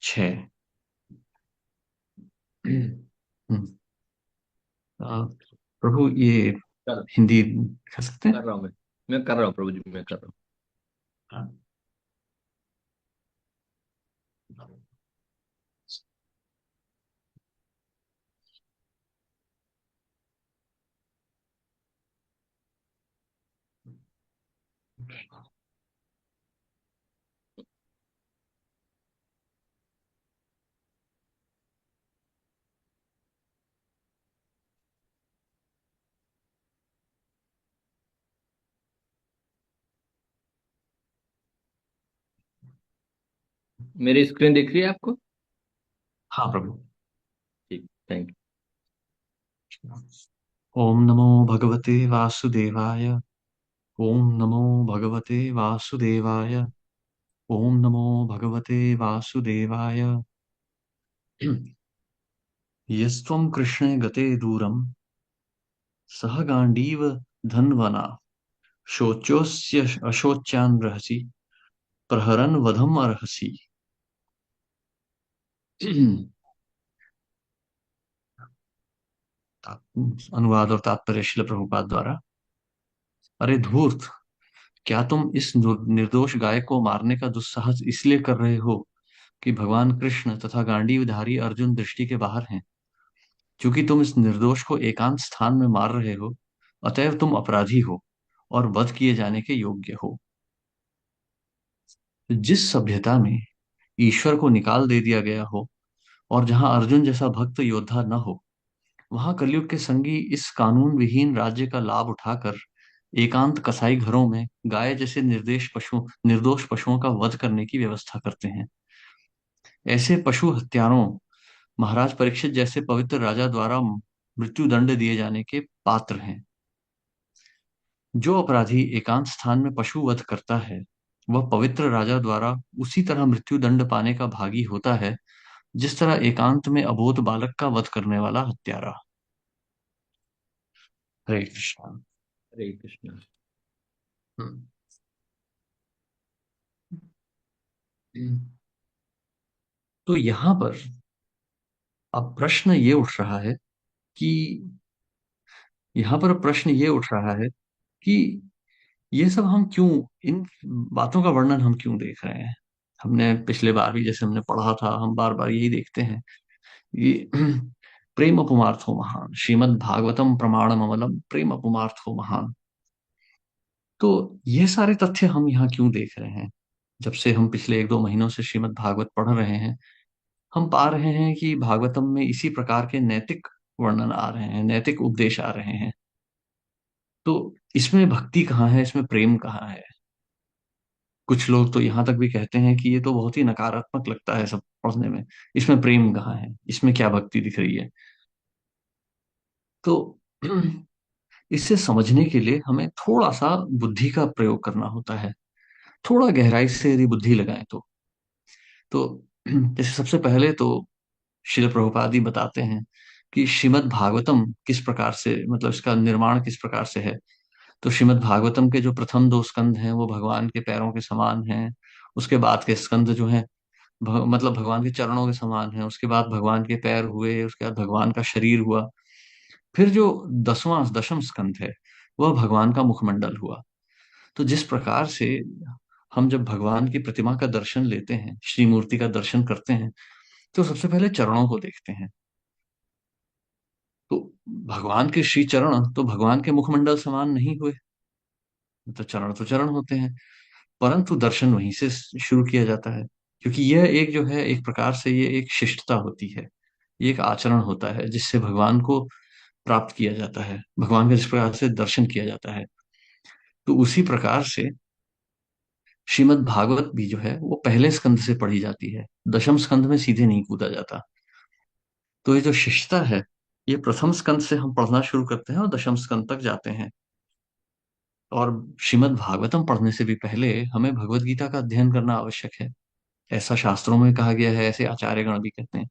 6। हम्म, आ, प्रभु ये कर हिंदी कर सकते कर हैं? रहा हूँ मैं कर रहा हूँ प्रभु जी, मैं कर रहा हूँ। हाँ। मेरी स्क्रीन दिख रही है आपको? हाँ प्रभु। ठीक, थैंक ओम नमो भगवते वासुदेवाय। ओम नमो भगवते वासुदेवाय। ओम नमो भगवते वासुदेवाय। यस्त्वं कृष्णे गते दूरं सह गांडीव धन्वना शोच्योऽस्य अशोच्यान् रहसि प्रहरन् वधम् अर्हसि। अनुवाद और तात्पर्य श्रील प्रभुपाद द्वारा। अरे धूर्त, क्या तुम इस निर्दोष गाय को मारने का दुस्साहस इसलिए कर रहे हो कि भगवान कृष्ण तथा गांडीवधारी अर्जुन दृष्टि के बाहर हैं? क्योंकि तुम इस निर्दोष को एकांत स्थान में मार रहे हो, अतएव तुम अपराधी हो और वध किए जाने के योग्य हो। जिस सभ्यता में ईश्वर को निकाल दे दिया गया हो और जहां अर्जुन जैसा भक्त योद्धा न हो, वहां कलयुग के संगी इस कानून विहीन राज्य का लाभ उठाकर एकांत कसाई घरों में गाय जैसे निर्दोष पशुओं का वध करने की व्यवस्था करते हैं। ऐसे पशु हत्यारों महाराज परीक्षित जैसे पवित्र राजा द्वारा मृत्यु दंड दिए जाने के पात्र हैं। जो अपराधी एकांत स्थान में पशु वध करता है, वह पवित्र राजा द्वारा उसी तरह मृत्यु दंड पाने का भागी होता है, जिस तरह एकांत में अबोध बालक का वध करने वाला हत्यारा। हरे कृष्णा। हरे कृष्ण। हम्म। तो यहाँ पर अब प्रश्न ये उठ रहा है कि यहाँ पर प्रश्न ये उठ रहा है कि ये सब हम क्यों, इन बातों का वर्णन हम क्यों देख रहे हैं? हमने पिछले बार भी जैसे हमने पढ़ा था, हम बार बार यही देखते हैं। ये प्रेम अपमार्थो महान, श्रीमद् भागवतम प्रमाणम अमलम, प्रेम अपमार्थो महान। तो ये सारे तथ्य हम यहाँ क्यों देख रहे हैं? जब से हम पिछले 1-2 महीनों से श्रीमद् भागवत पढ़ रहे हैं, हम पा रहे हैं कि भागवतम में इसी प्रकार के नैतिक वर्णन आ रहे हैं, नैतिक उपदेश आ रहे हैं। तो इसमें भक्ति कहाँ है, इसमें प्रेम कहाँ है? कुछ लोग तो यहाँ तक भी कहते हैं कि ये तो बहुत ही नकारात्मक लगता है सब पढ़ने में। इसमें प्रेम कहाँ है, इसमें क्या भक्ति दिख रही है? तो इसे समझने के लिए हमें थोड़ा सा बुद्धि का प्रयोग करना होता है। थोड़ा गहराई से यदि बुद्धि लगाएं तो जैसे सबसे पहले तो श्रील प्रभुपाद जी बताते हैं कि श्रीमद् भागवतम किस प्रकार से, मतलब इसका निर्माण किस प्रकार से है। तो श्रीमद् भागवतम के जो प्रथम 2 स्कंध हैं वो भगवान के पैरों के समान हैं। उसके बाद के स्कंध जो हैं मतलब भगवान के चरणों के समान हैं। उसके बाद भगवान के पैर हुए, उसके बाद भगवान का शरीर हुआ। फिर जो दशम स्कंध है वह भगवान का मुखमंडल हुआ। तो जिस प्रकार से हम जब भगवान की प्रतिमा का दर्शन लेते हैं, श्री मूर्ति का दर्शन करते हैं, तो सबसे पहले चरणों को देखते हैं। तो भगवान के श्री चरण तो भगवान के मुखमंडल समान नहीं हुए, तो चरण होते हैं, परंतु दर्शन वहीं से शुरू किया जाता है। क्योंकि यह एक जो है, एक प्रकार से ये एक शिष्टता होती है, ये एक आचरण होता है जिससे भगवान को प्राप्त किया जाता है, भगवान का जिस प्रकार से दर्शन किया जाता है। तो उसी प्रकार से श्रीमद् भागवत भी जो है वो पहले स्कंद से पढ़ी जाती है, दशम स्कंद में सीधे नहीं कूदा जाता। तो ये जो शिष्टता है, ये प्रथम स्कंद से हम पढ़ना शुरू करते हैं और दशम स्कंद तक जाते हैं। और श्रीमद् भागवतम पढ़ने से भी पहले हमें भगवत गीता का अध्ययन करना आवश्यक है। ऐसा शास्त्रों में कहा गया है, ऐसे आचार्यगण भी कहते हैं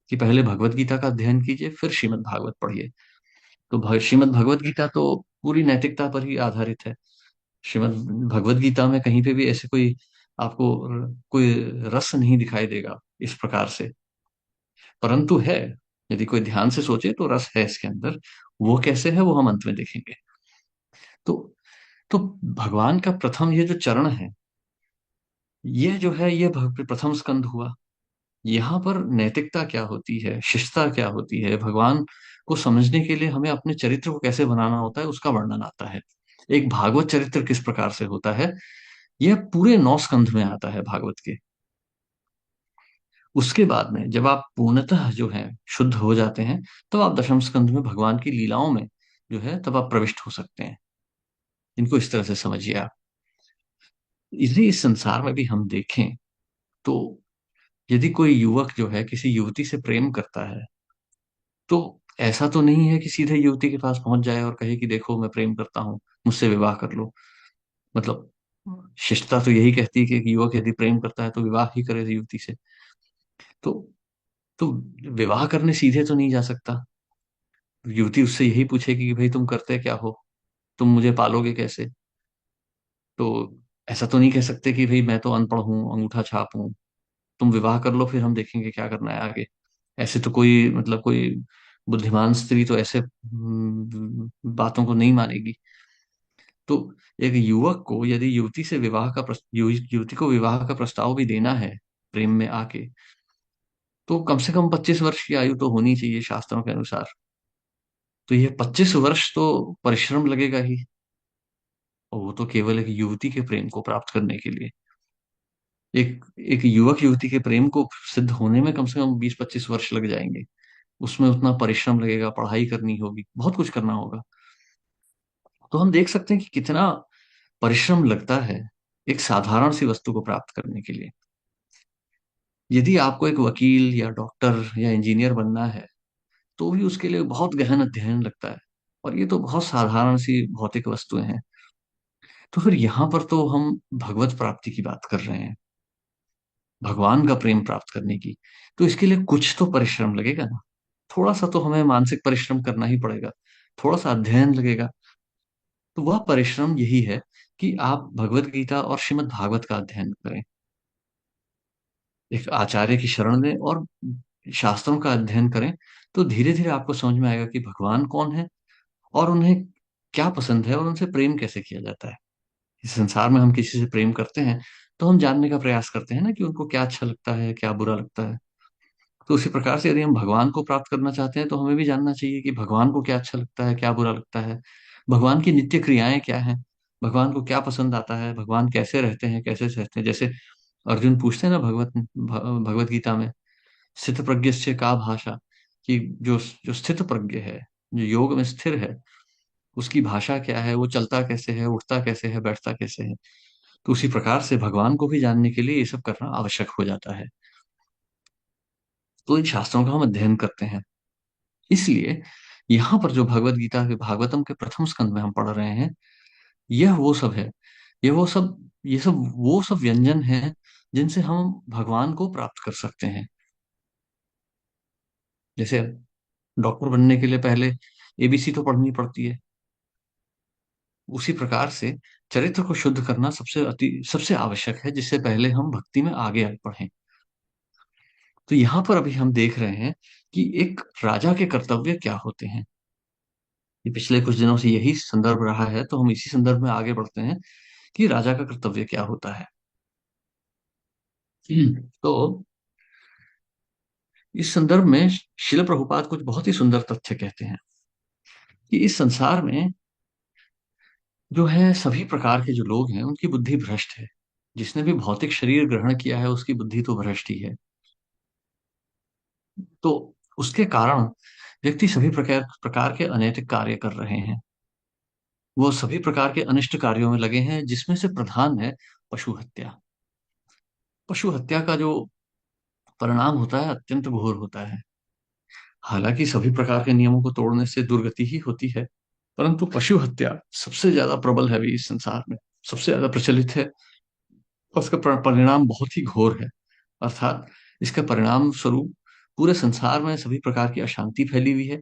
कि पहले भगवत गीता का अध्ययन कीजिए, फिर श्रीमद् भागवत पढ़िए। तो श्रीमद् भगवत गीता तो पूरी नैतिकता पर ही आधारित है। श्रीमद् भगवत गीता में कहीं पे भी ऐसे कोई आपको कोई रस नहीं दिखाई देगा। इस प्रकार से। परंतु है, यदि कोई ध्यान से सोचे तो रस है इसके अंदर। वो कैसे है वो हम अंत में देखेंगे। तो तो भगवान का प्रथम ये जो चरण है, ये जो है ये प्रथम स्कंध हुआ। यहाँ पर नैतिकता क्या होती है, शिष्टता क्या होती है, भगवान को समझने के लिए हमें अपने चरित्र को कैसे बनाना होता है, उसका वर्णन आता है। एक भागवत चरित्र किस प्रकार से होता है, यह पूरे 9 स्कंध में आता है भागवत के। उसके बाद में जब आप पूर्णतः जो है शुद्ध हो जाते हैं, तो आप दशम स्कंध में भगवान की लीलाओं में जो है तब आप प्रविष्ट हो सकते हैं। इनको इस तरह से समझिए आप। इसलिए इस संसार में भी हम देखें तो, यदि कोई युवक जो है किसी युवती से प्रेम करता है, तो ऐसा तो नहीं है कि सीधे युवती के पास पहुंच जाए और कहे कि देखो मैं प्रेम करता हूँ, मुझसे विवाह कर लो। मतलब शिष्टता तो यही कहती है कि एक युवक यदि प्रेम करता है तो विवाह ही करे युवती से। तो तो विवाह करने सीधे तो नहीं जा सकता। युवती उससे यही पूछेगी कि भाई तुम करते क्या हो, तुम मुझे पालोगे कैसे। तो ऐसा तो नहीं कह सकते कि भाई मैं तो अनपढ़ हूँ, अंगूठा छाप हूँ, तुम विवाह कर लो फिर हम देखेंगे क्या करना है आगे। ऐसे तो कोई मतलब कोई बुद्धिमान स्त्री तो ऐसे बातों को नहीं मानेगी। तो एक युवक को यदि युवती से विवाह का युवती को विवाह का प्रस्ताव भी देना है प्रेम में आके, तो कम से कम 25 वर्ष की आयु तो होनी चाहिए शास्त्रों के अनुसार। तो ये 25 वर्ष तो परिश्रम लगेगा ही, और वो तो केवल एक युवती के प्रेम को प्राप्त करने के लिए। एक एक युवक युवती के प्रेम को सिद्ध होने में कम से कम 20-25 वर्ष लग जाएंगे। उसमें उतना परिश्रम लगेगा, पढ़ाई करनी होगी, बहुत कुछ करना होगा। तो हम देख सकते हैं कि कितना परिश्रम लगता है एक साधारण सी वस्तु को प्राप्त करने के लिए। यदि आपको एक वकील या डॉक्टर या इंजीनियर बनना है, तो भी उसके लिए बहुत गहन अध्ययन लगता है। और ये तो बहुत साधारण सी भौतिक वस्तुएं हैं। तो फिर यहाँ पर तो हम भगवत प्राप्ति की बात कर रहे हैं, भगवान का प्रेम प्राप्त करने की। तो इसके लिए कुछ तो परिश्रम लगेगा ना। थोड़ा सा तो हमें मानसिक परिश्रम करना ही पड़ेगा, थोड़ा सा अध्ययन लगेगा। तो वह परिश्रम यही है कि आप भगवत गीता और श्रीमद् भागवत का अध्ययन करें, एक आचार्य की शरण लें और शास्त्रों का अध्ययन करें। तो धीरे धीरे आपको समझ में आएगा कि भगवान कौन है, और उन्हें क्या पसंद है, और उनसे प्रेम कैसे किया जाता है। इस संसार में हम किसी से प्रेम करते हैं तो हम जानने का प्रयास करते हैं ना कि उनको क्या अच्छा लगता है, क्या बुरा लगता है। तो उसी प्रकार से यदि हम भगवान को प्राप्त करना चाहते हैं तो हमें भी जानना चाहिए कि भगवान को क्या अच्छा लगता है, क्या बुरा लगता है, भगवान की नित्य क्रियाएं क्या हैं, भगवान को क्या पसंद आता है, भगवान कैसे रहते हैं, कैसे सहते हैं। जैसे अर्जुन पूछते हैं ना भगवत गीता में, स्थित प्रज्ञस्य का भाषा, कि जो जो स्थित प्रज्ञ है, जो योग में स्थिर है, उसकी भाषा क्या है, वो चलता कैसे है, उठता कैसे है, बैठता कैसे है। तो उसी प्रकार से भगवान को भी जानने के लिए ये सब करना आवश्यक हो जाता है। तो इन शास्त्रों का हम अध्ययन करते हैं। इसलिए यहाँ पर जो भगवत गीता के भागवतम के प्रथम स्कंद में हम पढ़ रहे हैं, यह वो सब है, ये सब व्यंजन हैं जिनसे हम भगवान को प्राप्त कर सकते हैं। जैसे डॉक्टर बनने के लिए पहले एबीसी तो पढ़नी पड़ती है, उसी प्रकार से चरित्र को शुद्ध करना सबसे आवश्यक है, जिससे पहले हम भक्ति में आगे आगे बढ़ें। तो यहाँ पर अभी हम देख रहे हैं कि एक राजा के कर्तव्य क्या होते हैं। ये पिछले कुछ दिनों से यही संदर्भ रहा है, तो हम इसी संदर्भ में आगे बढ़ते हैं कि राजा का कर्तव्य क्या होता है। तो इस संदर्भ में शिल प्रभुपाद कुछ बहुत ही सुंदर तथ्य कहते हैं कि इस संसार में जो है सभी प्रकार के जो लोग हैं उनकी बुद्धि भ्रष्ट है। जिसने भी भौतिक शरीर ग्रहण किया है उसकी बुद्धि तो भ्रष्ट ही है। तो उसके कारण व्यक्ति सभी प्रकार प्रकार के अनैतिक कार्य कर रहे हैं। वो सभी प्रकार के अनिष्ट कार्यों में लगे हैं, जिसमें से प्रधान है पशु हत्या। पशु हत्या का जो परिणाम होता है अत्यंत घोर होता है। हालांकि सभी प्रकार के नियमों को तोड़ने से दुर्गति ही होती है, परंतु पशु हत्या सबसे ज्यादा प्रबल है अभी इस संसार में, सबसे ज्यादा प्रचलित है। और उसका परिणाम बहुत ही घोर है। अर्थात इसका परिणाम स्वरूप पूरे संसार में सभी प्रकार की अशांति फैली हुई है,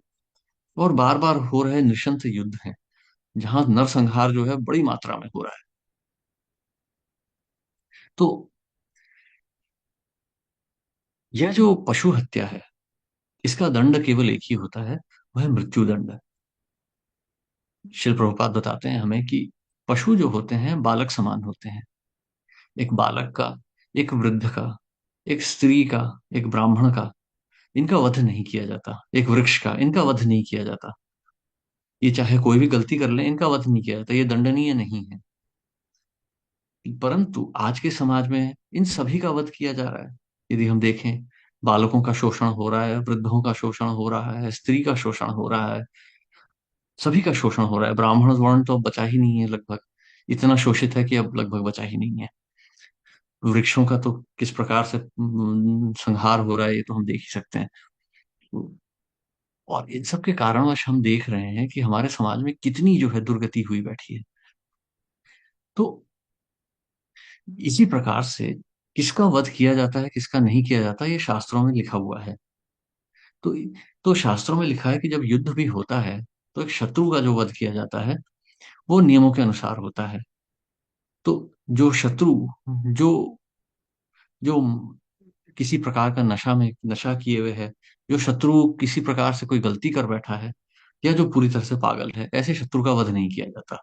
और बार बार हो रहे नृशंस युद्ध हैं, जहां नरसंहार जो है बड़ी मात्रा में हो रहा है। तो यह जो पशु हत्या है, इसका दंड केवल एक ही होता है, वह है मृत्यु दंड। शिल प्रभुपाद बताते हैं हमें कि पशु जो होते हैं बालक समान होते हैं। एक बालक का, एक वृद्ध का, एक स्त्री का, एक ब्राह्मण का, इनका वध नहीं किया जाता। एक वृक्ष का, इनका वध नहीं किया जाता। ये चाहे कोई भी गलती कर ले, इनका वध नहीं किया जाता, ये दंडनीय नहीं है। परंतु आज के समाज में इन सभी का वध किया जा रहा है। यदि हम देखें, बालकों का शोषण हो रहा है, वृद्धों का शोषण हो रहा है, स्त्री का शोषण हो रहा है, सभी का शोषण हो रहा है। ब्राह्मण वर्ण तो अब बचा ही नहीं है लगभग, इतना शोषित है कि अब लगभग बचा ही नहीं है। वृक्षों का तो किस प्रकार से संहार हो रहा है, ये तो हम देख ही सकते हैं। और इन सब के कारणवश हम देख रहे हैं कि हमारे समाज में कितनी जो है दुर्गति हुई बैठी है। तो इसी प्रकार से किसका वध किया जाता है, किसका नहीं किया जाता, ये शास्त्रों में लिखा हुआ है। तो तो शास्त्रों में लिखा है कि जब युद्ध भी होता है, तो एक शत्रु का जो वध किया जाता है, वो नियमों के अनुसार होता है। तो जो शत्रु, जो जो किसी प्रकार का नशा किए हुए है, जो शत्रु किसी प्रकार से कोई गलती कर बैठा है, या जो पूरी तरह से पागल है, ऐसे शत्रु का वध नहीं किया जाता।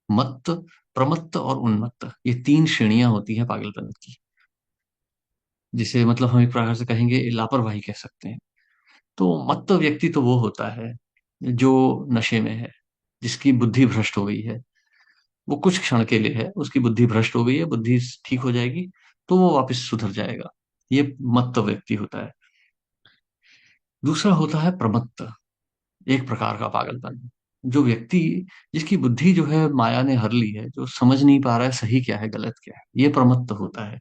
मत्त, प्रमत्त और उन्मत्त, ये तीन श्रेणियां होती हैं पागलपन की, जिसे मतलब हम एक प्रकार से कहेंगे लापरवाही कह सकते हैं। तो मत्त व्यक्ति तो वो होता है जो नशे में है, जिसकी बुद्धि भ्रष्ट हो गई है। वो कुछ क्षण के लिए है, उसकी बुद्धि भ्रष्ट हो गई है, बुद्धि ठीक हो जाएगी तो वो वापस सुधर जाएगा। ये मत्त व्यक्ति होता है। दूसरा होता है प्रमत्त, एक प्रकार का पागलपन। जो व्यक्ति, जिसकी बुद्धि जो है माया ने हर ली है, जो समझ नहीं पा रहा है सही क्या है गलत क्या है, ये प्रमत्त होता है।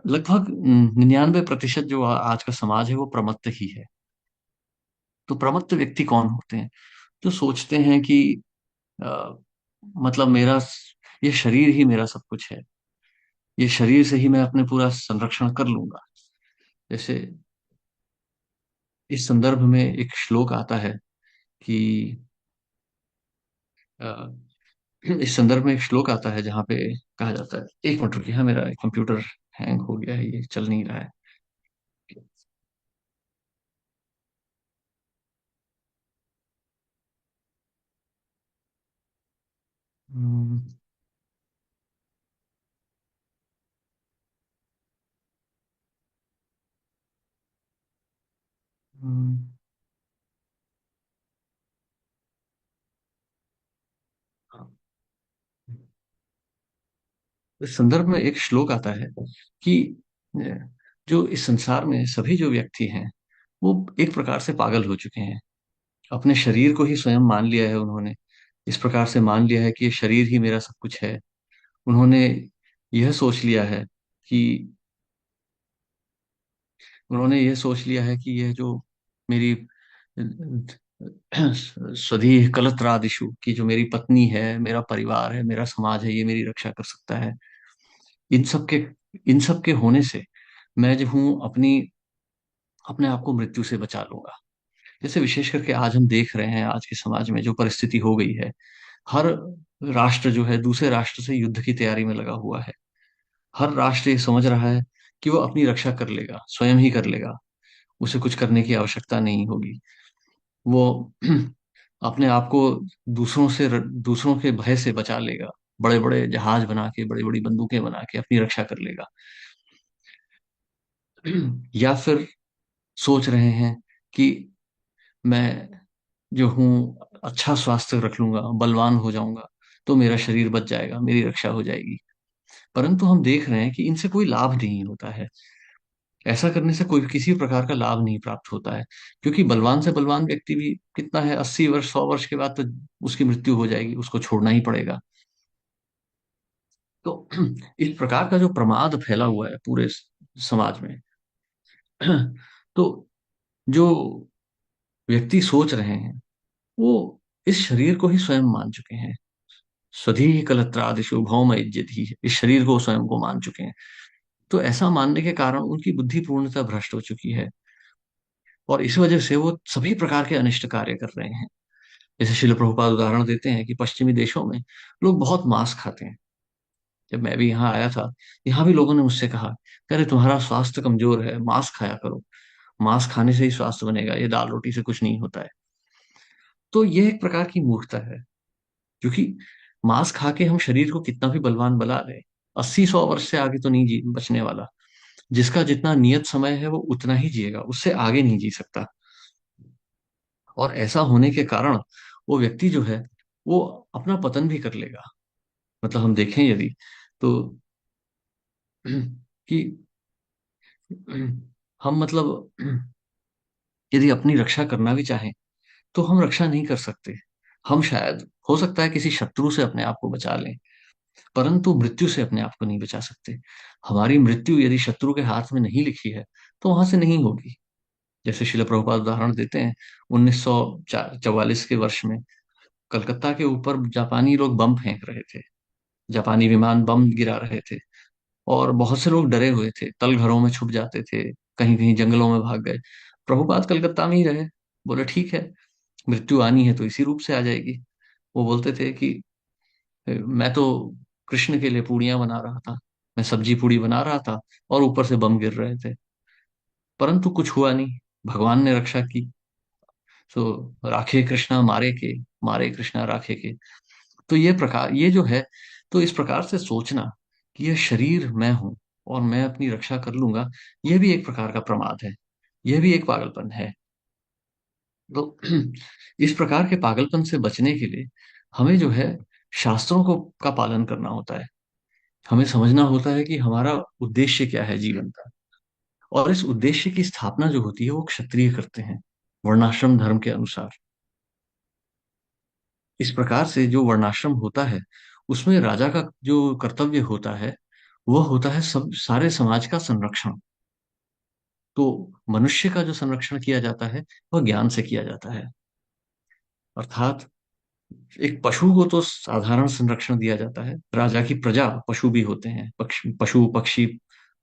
लगभग 99% जो आज का समाज है वो प्रमत्त ही है। तो प्रमत्त व्यक्ति कौन होते हैं? जो सोचते हैं कि अ, मतलब ये शरीर ही मेरा सब कुछ है, ये शरीर से ही मैं अपने पूरा संरक्षण कर लूंगा। जैसे इस संदर्भ में एक श्लोक आता है कि अ, इस संदर्भ में एक श्लोक आता है जहाँ पे कहा जाता है, एक मिनट रुकिए, हाँ मेरा कंप्यूटर हैंग हो गया है, ये चल नहीं रहा है। हम्म, हम्म, हाँ। इस संदर्भ में एक श्लोक आता है कि जो इस संसार में सभी जो व्यक्ति हैं, वो एक प्रकार से पागल हो चुके हैं। अपने शरीर को ही स्वयं मान लिया है उन्होंने, इस प्रकार से मान लिया है कि ये शरीर ही मेरा सब कुछ है। उन्होंने यह सोच लिया है कि उन्होंने यह सोच लिया है कि यह जो मेरी स्वधि कलत्रादिषु, की जो मेरी पत्नी है, मेरा परिवार है, मेरा समाज है, ये मेरी रक्षा कर सकता है। इन सब के इन सब के होने से मैं जो हूँ अपने आप को मृत्यु से बचा लूंगा। जैसे विशेष करके आज हम देख रहे हैं, आज के समाज में जो परिस्थिति हो गई है, हर राष्ट्र जो है दूसरे राष्ट्र से युद्ध की तैयारी में लगा हुआ है। हर राष्ट्र ये समझ रहा है कि वो अपनी रक्षा कर लेगा, स्वयं ही कर लेगा, उसे कुछ करने की आवश्यकता नहीं होगी। वो अपने आप को दूसरों के भय से बचा लेगा, बड़े बड़े जहाज बना के, बड़ी बड़ी बंदूकें बना के अपनी रक्षा कर लेगा। या फिर सोच रहे हैं कि मैं जो हूँ अच्छा स्वास्थ्य रख लूंगा, बलवान हो जाऊंगा, तो मेरा शरीर बच जाएगा, मेरी रक्षा हो जाएगी। परंतु हम देख रहे हैं कि इनसे कोई लाभ नहीं होता है। ऐसा करने से कोई किसी प्रकार का लाभ नहीं प्राप्त होता है, क्योंकि बलवान से बलवान व्यक्ति भी कितना है, 80 वर्ष 100 वर्ष के बाद तो उसकी मृत्यु हो जाएगी, उसको छोड़ना ही पड़ेगा। तो इस प्रकार का जो प्रमाद फैला हुआ है पूरे समाज में, तो जो व्यक्ति सोच रहे हैं, वो इस शरीर को ही स्वयं मान चुके हैं। स्वधि कलत्रादिषु भौम इज्जति, इस शरीर को स्वयं को मान चुके हैं। तो ऐसा मानने के कारण उनकी बुद्धि पूर्णतः भ्रष्ट हो चुकी है, और इस वजह से वो सभी प्रकार के अनिष्ट कार्य कर रहे हैं। जैसे शिल प्रभुपाद उदाहरण देते हैं कि पश्चिमी देशों में लोग बहुत मांस खाते हैं। जब मैं भी यहाँ आया था, यहाँ भी लोगों ने मुझसे कहा कि अरे तुम्हारा स्वास्थ्य कमजोर है, मांस खाया करो, मांस खाने से ही स्वास्थ्य बनेगा, ये दाल रोटी से कुछ नहीं होता है। तो ये एक प्रकार की मूर्खता है, क्योंकि मांस खा के हम शरीर को कितना भी बलवान बना रहे, 80-100 वर्ष से आगे तो नहीं जी बचने वाला। जिसका जितना नियत समय है वो उतना ही जिएगा, उससे आगे नहीं जी सकता। और ऐसा होने के कारण वो व्यक्ति जो है वो अपना पतन भी कर लेगा। मतलब हम देखें यदि, तो कि हम मतलब यदि अपनी रक्षा करना भी चाहें तो हम रक्षा नहीं कर सकते। हम शायद हो सकता है किसी शत्रु से अपने आप को बचा लें, परंतु मृत्यु से अपने आप को नहीं बचा सकते। हमारी मृत्यु यदि शत्रु के हाथ में नहीं लिखी है तो वहां से नहीं होगी। जैसे शिल प्रभुपाद उदाहरण देते हैं, 1944 के वर्ष में कलकत्ता के ऊपर जापानी लोग बम फेंक रहे थे, जापानी विमान बम गिरा रहे थे, और बहुत से लोग डरे हुए थे, तल घरों में छुप जाते थे, कहीं कहीं जंगलों में भाग गए। प्रभुपाद कलकत्ता में ही रहे, बोले ठीक है, मृत्यु आनी है तो इसी रूप से आ जाएगी। वो बोलते थे कि मैं तो कृष्ण के लिए पूड़ियां बना रहा था, मैं सब्जी पूड़ी बना रहा था और ऊपर से बम गिर रहे थे, परंतु कुछ हुआ नहीं, भगवान ने रक्षा की। तो राखे कृष्णा मारे के, मारे कृष्णा राखे के। तो ये प्रकार, ये जो है, तो इस प्रकार से सोचना कि यह शरीर मैं हूं और मैं अपनी रक्षा कर लूंगा, यह भी एक प्रकार का प्रमाद है, यह भी एक पागलपन है। तो इस प्रकार के पागलपन से बचने के लिए हमें जो है शास्त्रों को का पालन करना होता है। हमें समझना होता है कि हमारा उद्देश्य क्या है जीवन का, और इस उद्देश्य की स्थापना जो होती है वो क्षत्रिय करते हैं, वर्णाश्रम धर्म के अनुसार। इस प्रकार से जो वर्णाश्रम होता है उसमें राजा का जो कर्तव्य होता है वह होता है सब सारे समाज का संरक्षण। तो मनुष्य का जो संरक्षण किया जाता है वह ज्ञान से किया जाता है। अर्थात एक पशु को तो साधारण संरक्षण दिया जाता है, राजा की प्रजा पशु भी होते हैं, पशु पक्षी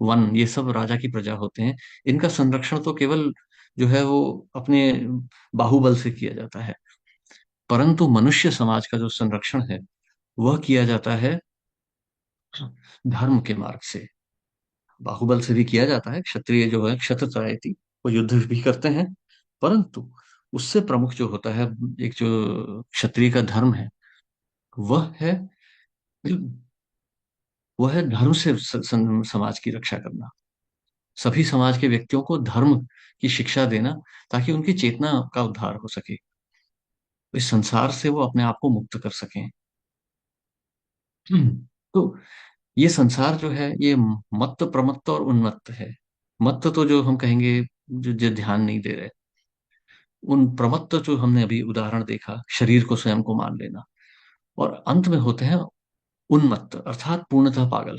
वन ये सब राजा की प्रजा होते हैं। इनका संरक्षण तो केवल जो है वो अपने बाहुबल से किया जाता है, परंतु मनुष्य समाज का जो संरक्षण है वह किया जाता है धर्म के मार्ग से। बाहुबल से भी किया जाता है, क्षत्रिय जो है क्षत्र त्रायति, वो युद्ध भी करते हैं, परंतु उससे प्रमुख जो होता है, एक जो क्षत्रिय का धर्म है वह है, वह है धर्म से समाज की रक्षा करना, सभी समाज के व्यक्तियों को धर्म की शिक्षा देना, ताकि उनकी चेतना का उद्धार हो सके, इस संसार से वो अपने आप को मुक्त कर सकें। तो ये संसार जो है ये मत्त प्रमत्त और उन्मत्त है। मत्त तो जो हम कहेंगे, जो ध्यान नहीं दे रहे, उन प्रमत्त जो हमने अभी उदाहरण देखा, शरीर को स्वयं को मान लेना, और अंत में होते हैं उन्मत्त अर्थात पूर्णतः पागल।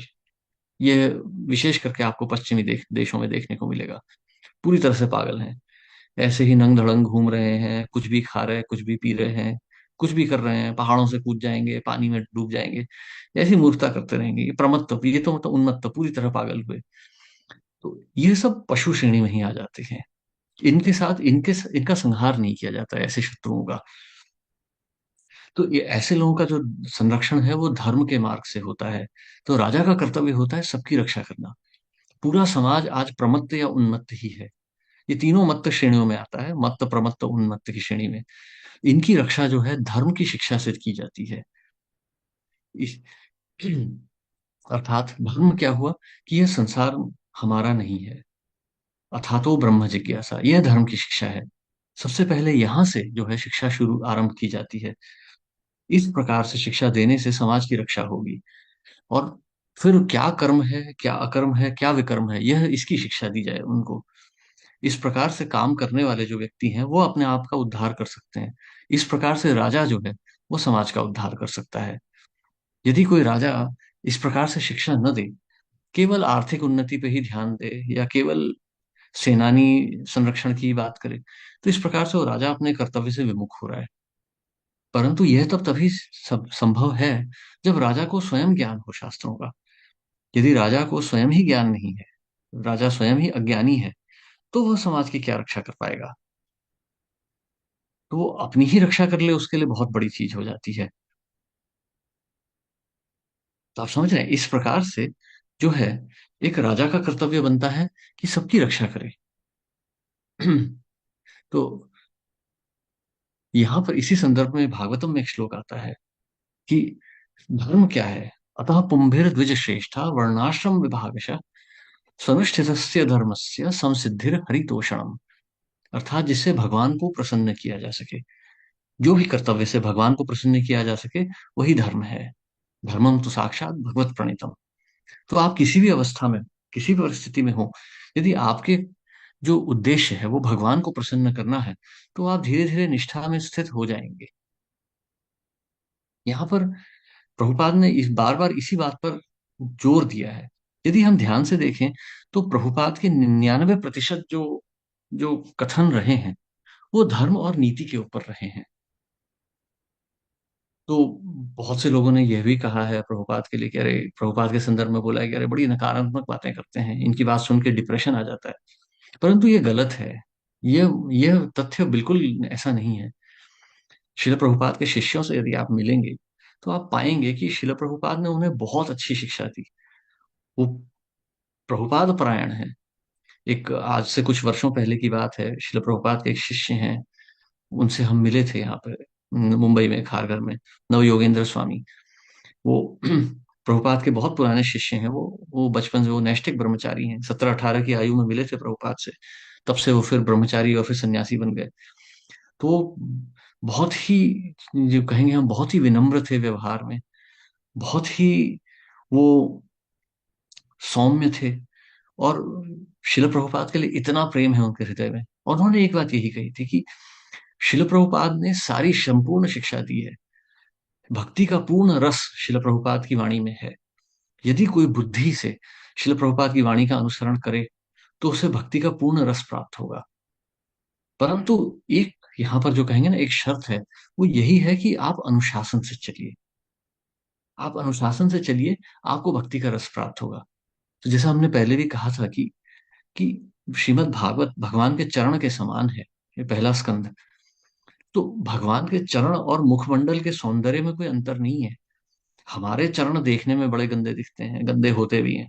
ये विशेष करके आपको पश्चिमी देशों में देखने को मिलेगा, पूरी तरह से पागल हैं, ऐसे ही नंग धड़ंग घूम रहे हैं, कुछ भी खा रहे हैं, कुछ भी पी रहे हैं, कुछ भी कर रहे हैं, पहाड़ों से कूद जाएंगे, पानी में डूब जाएंगे, ऐसी मूर्खता करते रहेंगे। ये प्रमत्त, ये तो मतलब उन्मत्त, पूरी तरह पागल हुए। तो ये सब पशु श्रेणी में ही आ जाते हैं। इनके साथ इनका संहार नहीं किया जाता है, ऐसे शत्रुओं का। तो ये ऐसे लोगों का जो संरक्षण है वो धर्म के मार्ग से होता है। तो राजा का कर्तव्य होता है सबकी रक्षा करना। पूरा समाज आज प्रमत्त या उन्मत्त ही है, ये तीनों मत्त श्रेणियों में आता है, मत्त प्रमत्त उन्मत्त की श्रेणी में। इनकी रक्षा जो है धर्म की शिक्षा से की जाती है। इस अर्थात धर्म क्या हुआ कि यह संसार हमारा नहीं है, अथातो ब्रह्म जिज्ञासा, यह धर्म की शिक्षा है। सबसे पहले यहाँ से जो है शिक्षा शुरू आरंभ की जाती है। इस प्रकार से शिक्षा देने से समाज की रक्षा होगी। और फिर क्या कर्म है, क्या अकर्म है, क्या विकर्म है, यह इसकी शिक्षा दी जाए उनको। इस प्रकार से काम करने वाले जो व्यक्ति हैं वो अपने आप का उद्धार कर सकते हैं। इस प्रकार से राजा जो है वो समाज का उद्धार कर सकता है। यदि कोई राजा इस प्रकार से शिक्षा न दे, केवल आर्थिक उन्नति पे ही ध्यान दे, या केवल सेनानी संरक्षण की बात करे, तो इस प्रकार से वो राजा अपने कर्तव्य से विमुख हो रहा है। परंतु यह तब तभी सब संभव है जब राजा को स्वयं ज्ञान हो शास्त्रों का। यदि राजा को स्वयं ही ज्ञान नहीं है, राजा स्वयं ही अज्ञानी है, तो वह समाज की क्या रक्षा कर पाएगा। तो वो अपनी ही रक्षा कर ले उसके लिए बहुत बड़ी चीज हो जाती है। तो आप समझ रहे हैं, इस प्रकार से जो है एक राजा का कर्तव्य बनता है कि सबकी रक्षा करे। तो यहाँ पर इसी संदर्भ में भागवतम में एक श्लोक आता है कि धर्म क्या है। अतः पुंभिर द्विज श्रेष्ठा वर्णाश्रम विभागशः स्वनुष्ठितस्य धर्मस्य संसिद्धिर हरितोषणम। अर्थात जिससे भगवान को प्रसन्न किया जा सके, जो भी कर्तव्य से भगवान को प्रसन्न किया जा सके, वही धर्म है। धर्मम तो साक्षात भगवत प्रणीतम। तो आप किसी भी अवस्था में, किसी भी परिस्थिति में हो, यदि आपके जो उद्देश्य है वो भगवान को प्रसन्न करना है, तो आप धीरे धीरे निष्ठा में स्थित हो जाएंगे। यहाँ पर प्रभुपाद ने इस बार बार इसी बात पर जोर दिया है। यदि हम ध्यान से देखें तो प्रभुपाद के 99% जो जो कथन रहे हैं वो धर्म और नीति के ऊपर रहे हैं। तो बहुत से लोगों ने यह भी कहा है प्रभुपाद के लिए कि अरे, प्रभुपाद के संदर्भ में बोला है कि अरे बड़ी नकारात्मक बातें करते हैं, इनकी बात सुन के डिप्रेशन आ जाता है। परंतु ये गलत है। यह तथ्य बिल्कुल ऐसा नहीं है। शिल प्रभुपाद के शिष्यों से यदि आप मिलेंगे तो आप पाएंगे कि शिल प्रभुपाद ने उन्हें बहुत अच्छी शिक्षा दी। वो प्रभुपाद परायण है। एक आज से कुछ वर्षों पहले की बात है, शिल प्रभुपाद के एक शिष्य हैं, उनसे हम मिले थे यहाँ पे मुंबई में खारघर में, नव योगेंद्र स्वामी। वो प्रभुपाद के बहुत पुराने शिष्य हैं। वो बचपन से वो नैष्ठिक ब्रह्मचारी हैं, 17-18 की आयु में मिले थे प्रभुपाद से। तब से वो फिर ब्रह्मचारी और फिर सन्यासी बन गए। तो वो बहुत ही, जो कहेंगे हम, बहुत ही विनम्र थे व्यवहार में, बहुत ही वो सौम्य थे। और शिल प्रभुपाद के लिए इतना प्रेम है उनके हृदय में। और उन्होंने एक बात यही कही थी कि शिल प्रभुपाद ने सारी संपूर्ण शिक्षा दी है। भक्ति का पूर्ण रस शिल प्रभुपाद की वाणी में है। यदि कोई बुद्धि से शिल प्रभुपाद की वाणी का अनुसरण करे तो उसे भक्ति का पूर्ण रस प्राप्त होगा। परंतु एक यहाँ पर जो कहेंगे ना, एक शर्त है, वो यही है कि आप अनुशासन से चलिए। आप अनुशासन से चलिए, आपको भक्ति का रस प्राप्त होगा। तो जैसा हमने पहले भी कहा था कि श्रीमद् भागवत भगवान के चरण के समान है, ये पहला स्कंद। तो भगवान के चरण और मुखमंडल के सौंदर्य में कोई अंतर नहीं है। हमारे चरण देखने में बड़े गंदे दिखते हैं, गंदे होते भी हैं,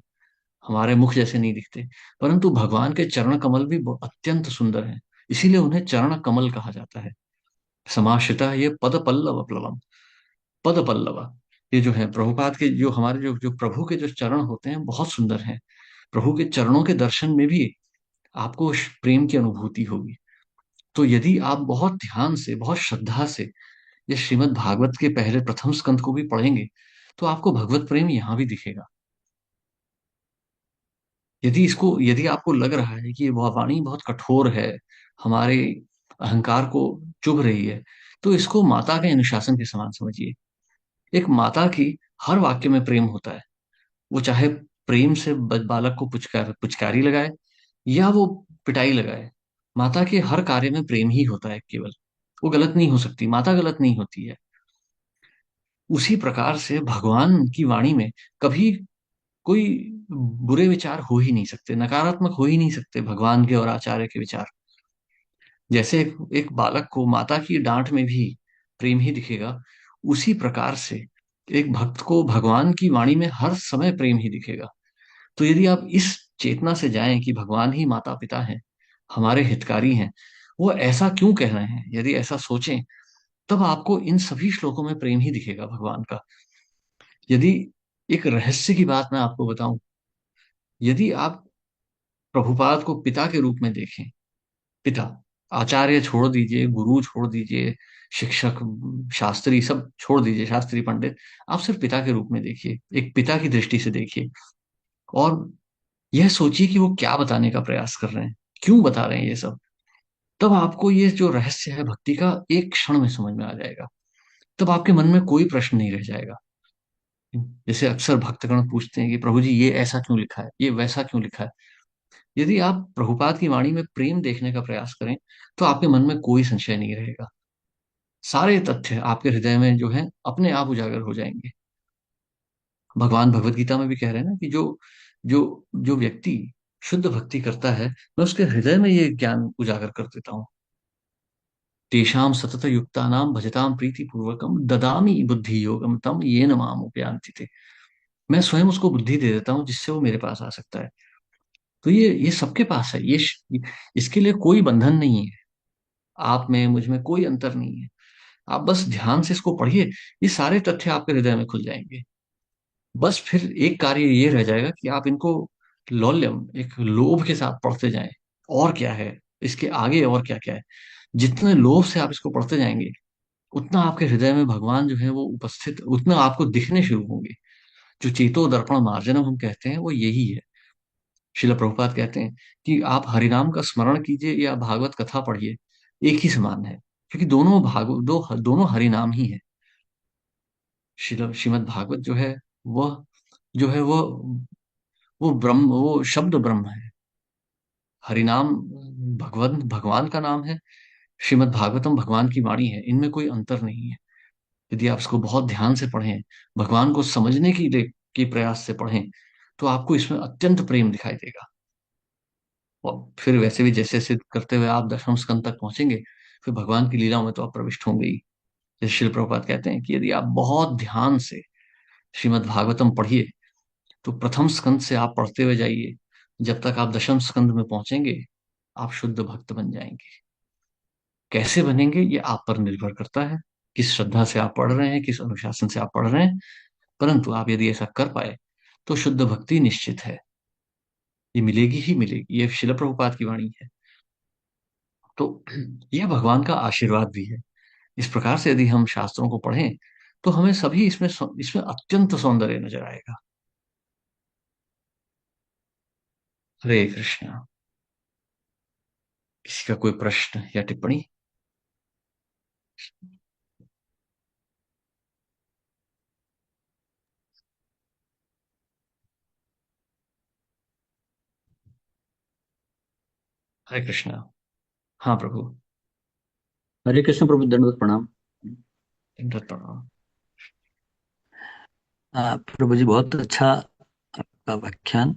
हमारे मुख जैसे नहीं दिखते। परंतु भगवान के चरण कमल भी अत्यंत सुंदर हैं। इसीलिए उन्हें चरण कमल कहा जाता है। समाश्रिता ये पद पल्लव प्लवम, पद पल्लव। ये जो है प्रभुपाद के, जो हमारे जो जो प्रभु के जो चरण होते हैं बहुत सुंदर हैं। प्रभु के चरणों के दर्शन में भी आपको उस प्रेम की अनुभूति होगी। तो यदि आप बहुत ध्यान से, बहुत श्रद्धा से ये श्रीमद् भागवत के पहले प्रथम स्कंद को भी पढ़ेंगे तो आपको भगवत प्रेम यहाँ भी दिखेगा। यदि आपको लग रहा है कि ये वाणी बहुत कठोर है, हमारे अहंकार को चुभ रही है, तो इसको माता के अनुशासन के समान समझिए। एक माता की हर वाक्य में प्रेम होता है। वो चाहे प्रेम से बालक को पुचकारी लगाए या वो पिटाई लगाए, माता के हर कार्य में प्रेम ही होता है केवल। वो गलत नहीं हो सकती, माता गलत नहीं होती है। उसी प्रकार से भगवान की वाणी में कभी कोई बुरे विचार हो ही नहीं सकते, नकारात्मक हो ही नहीं सकते भगवान के और आचार्य के विचार। जैसे एक बालक को माता की डांट में भी प्रेम ही दिखेगा, उसी प्रकार से एक भक्त को भगवान की वाणी में हर समय प्रेम ही दिखेगा। तो यदि आप इस चेतना से जाएं कि भगवान ही माता पिता हैं, हमारे हितकारी हैं, वो ऐसा क्यों कह रहे हैं, यदि ऐसा सोचें, तब आपको इन सभी श्लोकों में प्रेम ही दिखेगा भगवान का। यदि एक रहस्य की बात मैं आपको बताऊं, यदि आप प्रभुपाद को पिता के रूप में देखें, पिता, आचार्य छोड़ दीजिए, गुरु छोड़ दीजिए, शिक्षक, शास्त्री सब छोड़ दीजिए, शास्त्री पंडित, आप सिर्फ पिता के रूप में देखिए, एक पिता की दृष्टि से देखिए। और यह सोचिए कि वो क्या बताने का प्रयास कर रहे हैं, क्यों बता रहे हैं ये सब। तब आपको ये जो रहस्य है भक्ति का एक क्षण में समझ में आ जाएगा। तब आपके मन में कोई प्रश्न नहीं रह जाएगा। जैसे अक्सर भक्तगण पूछते हैं कि प्रभु जी ये ऐसा क्यों लिखा है, ये वैसा क्यों लिखा है। यदि आप प्रभुपाद की वाणी में प्रेम देखने का प्रयास करें तो आपके मन में कोई संशय नहीं रहेगा। सारे तथ्य आपके हृदय में जो है अपने आप उजागर हो जाएंगे। भगवान भगवत गीता में भी कह रहे हैं ना कि जो जो जो व्यक्ति शुद्ध भक्ति करता है, मैं उसके हृदय में ये ज्ञान उजागर कर देता हूँ। तेषाम सतत युक्तानाम भजताम प्रीति पूर्वकम ददामी बुद्धि योगम तम येन माम उपयान्ति ते। मैं स्वयं उसको बुद्धि दे देता हूँ जिससे वो मेरे पास आ सकता है। तो ये सबके पास है, इसके लिए कोई बंधन नहीं है। आप में मुझ में कोई अंतर नहीं है। आप बस ध्यान से इसको पढ़िए, ये सारे तथ्य आपके हृदय में खुल जाएंगे। बस फिर एक कार्य ये रह जाएगा कि आप इनको लौल्यम, एक लोभ के साथ पढ़ते जाएं। और क्या है इसके आगे, और क्या क्या है। जितने लोभ से आप इसको पढ़ते जाएंगे, उतना आपके हृदय में भगवान जो है वो उपस्थित, उतना आपको दिखने शुरू होंगे। जो चेतो दर्पण मार्जनम हम कहते हैं, वो यही है। शिला प्रभुपाद कहते हैं कि आप हरिनाम का स्मरण कीजिए या भागवत कथा पढ़िए, एक ही समान है। क्योंकि दोनों हरिनाम ही है। श्रीमद् भागवत जो है, वह जो है वो ब्रह्म, वो शब्द ब्रह्म है। हरिनाम भगवान भगवान का नाम है। श्रीमद् भागवतम भगवान की वाणी है। इनमें कोई अंतर नहीं है। यदि आप इसको बहुत ध्यान से पढ़ें, भगवान को समझने की प्रयास से पढ़ें, तो आपको इसमें अत्यंत प्रेम दिखाई देगा। और फिर वैसे भी जैसे जैसे करते हुए आप दशम स्कंद तक पहुंचेंगे, फिर भगवान की लीलाओं में तो आप प्रविष्ट होंगे ही। जैसे शिल प्रभुपाद कहते हैं कि यदि आप बहुत ध्यान से श्रीमद् भागवतम पढ़िए, तो प्रथम स्कंद से आप पढ़ते हुए जाइए। जब तक आप दशम स्कंद में पहुंचेंगे, आप शुद्ध भक्त बन जाएंगे। कैसे बनेंगे ये आप पर निर्भर करता है, किस श्रद्धा से आप पढ़ रहे हैं, किस अनुशासन से आप पढ़ रहे हैं। परंतु आप यदि ऐसा कर पाए, तो शुद्ध भक्ति निश्चित है। ये मिलेगी ही मिलेगी। ये शिल प्रभुपाद की वाणी है। तो यह भगवान का आशीर्वाद भी है। इस प्रकार से यदि हम शास्त्रों को पढ़ें, तो हमें सभी इसमें अत्यंत सौंदर्य नजर आएगा। हरे कृष्णा। किसी का कोई प्रश्न या टिप्पणी? हरे कृष्णा। हाँ प्रभु। हरे कृष्ण प्रभु, दंडवत प्रणाम। दंडवत प्रणाम। प्रभु जी, बहुत अच्छा आपका व्याख्यान,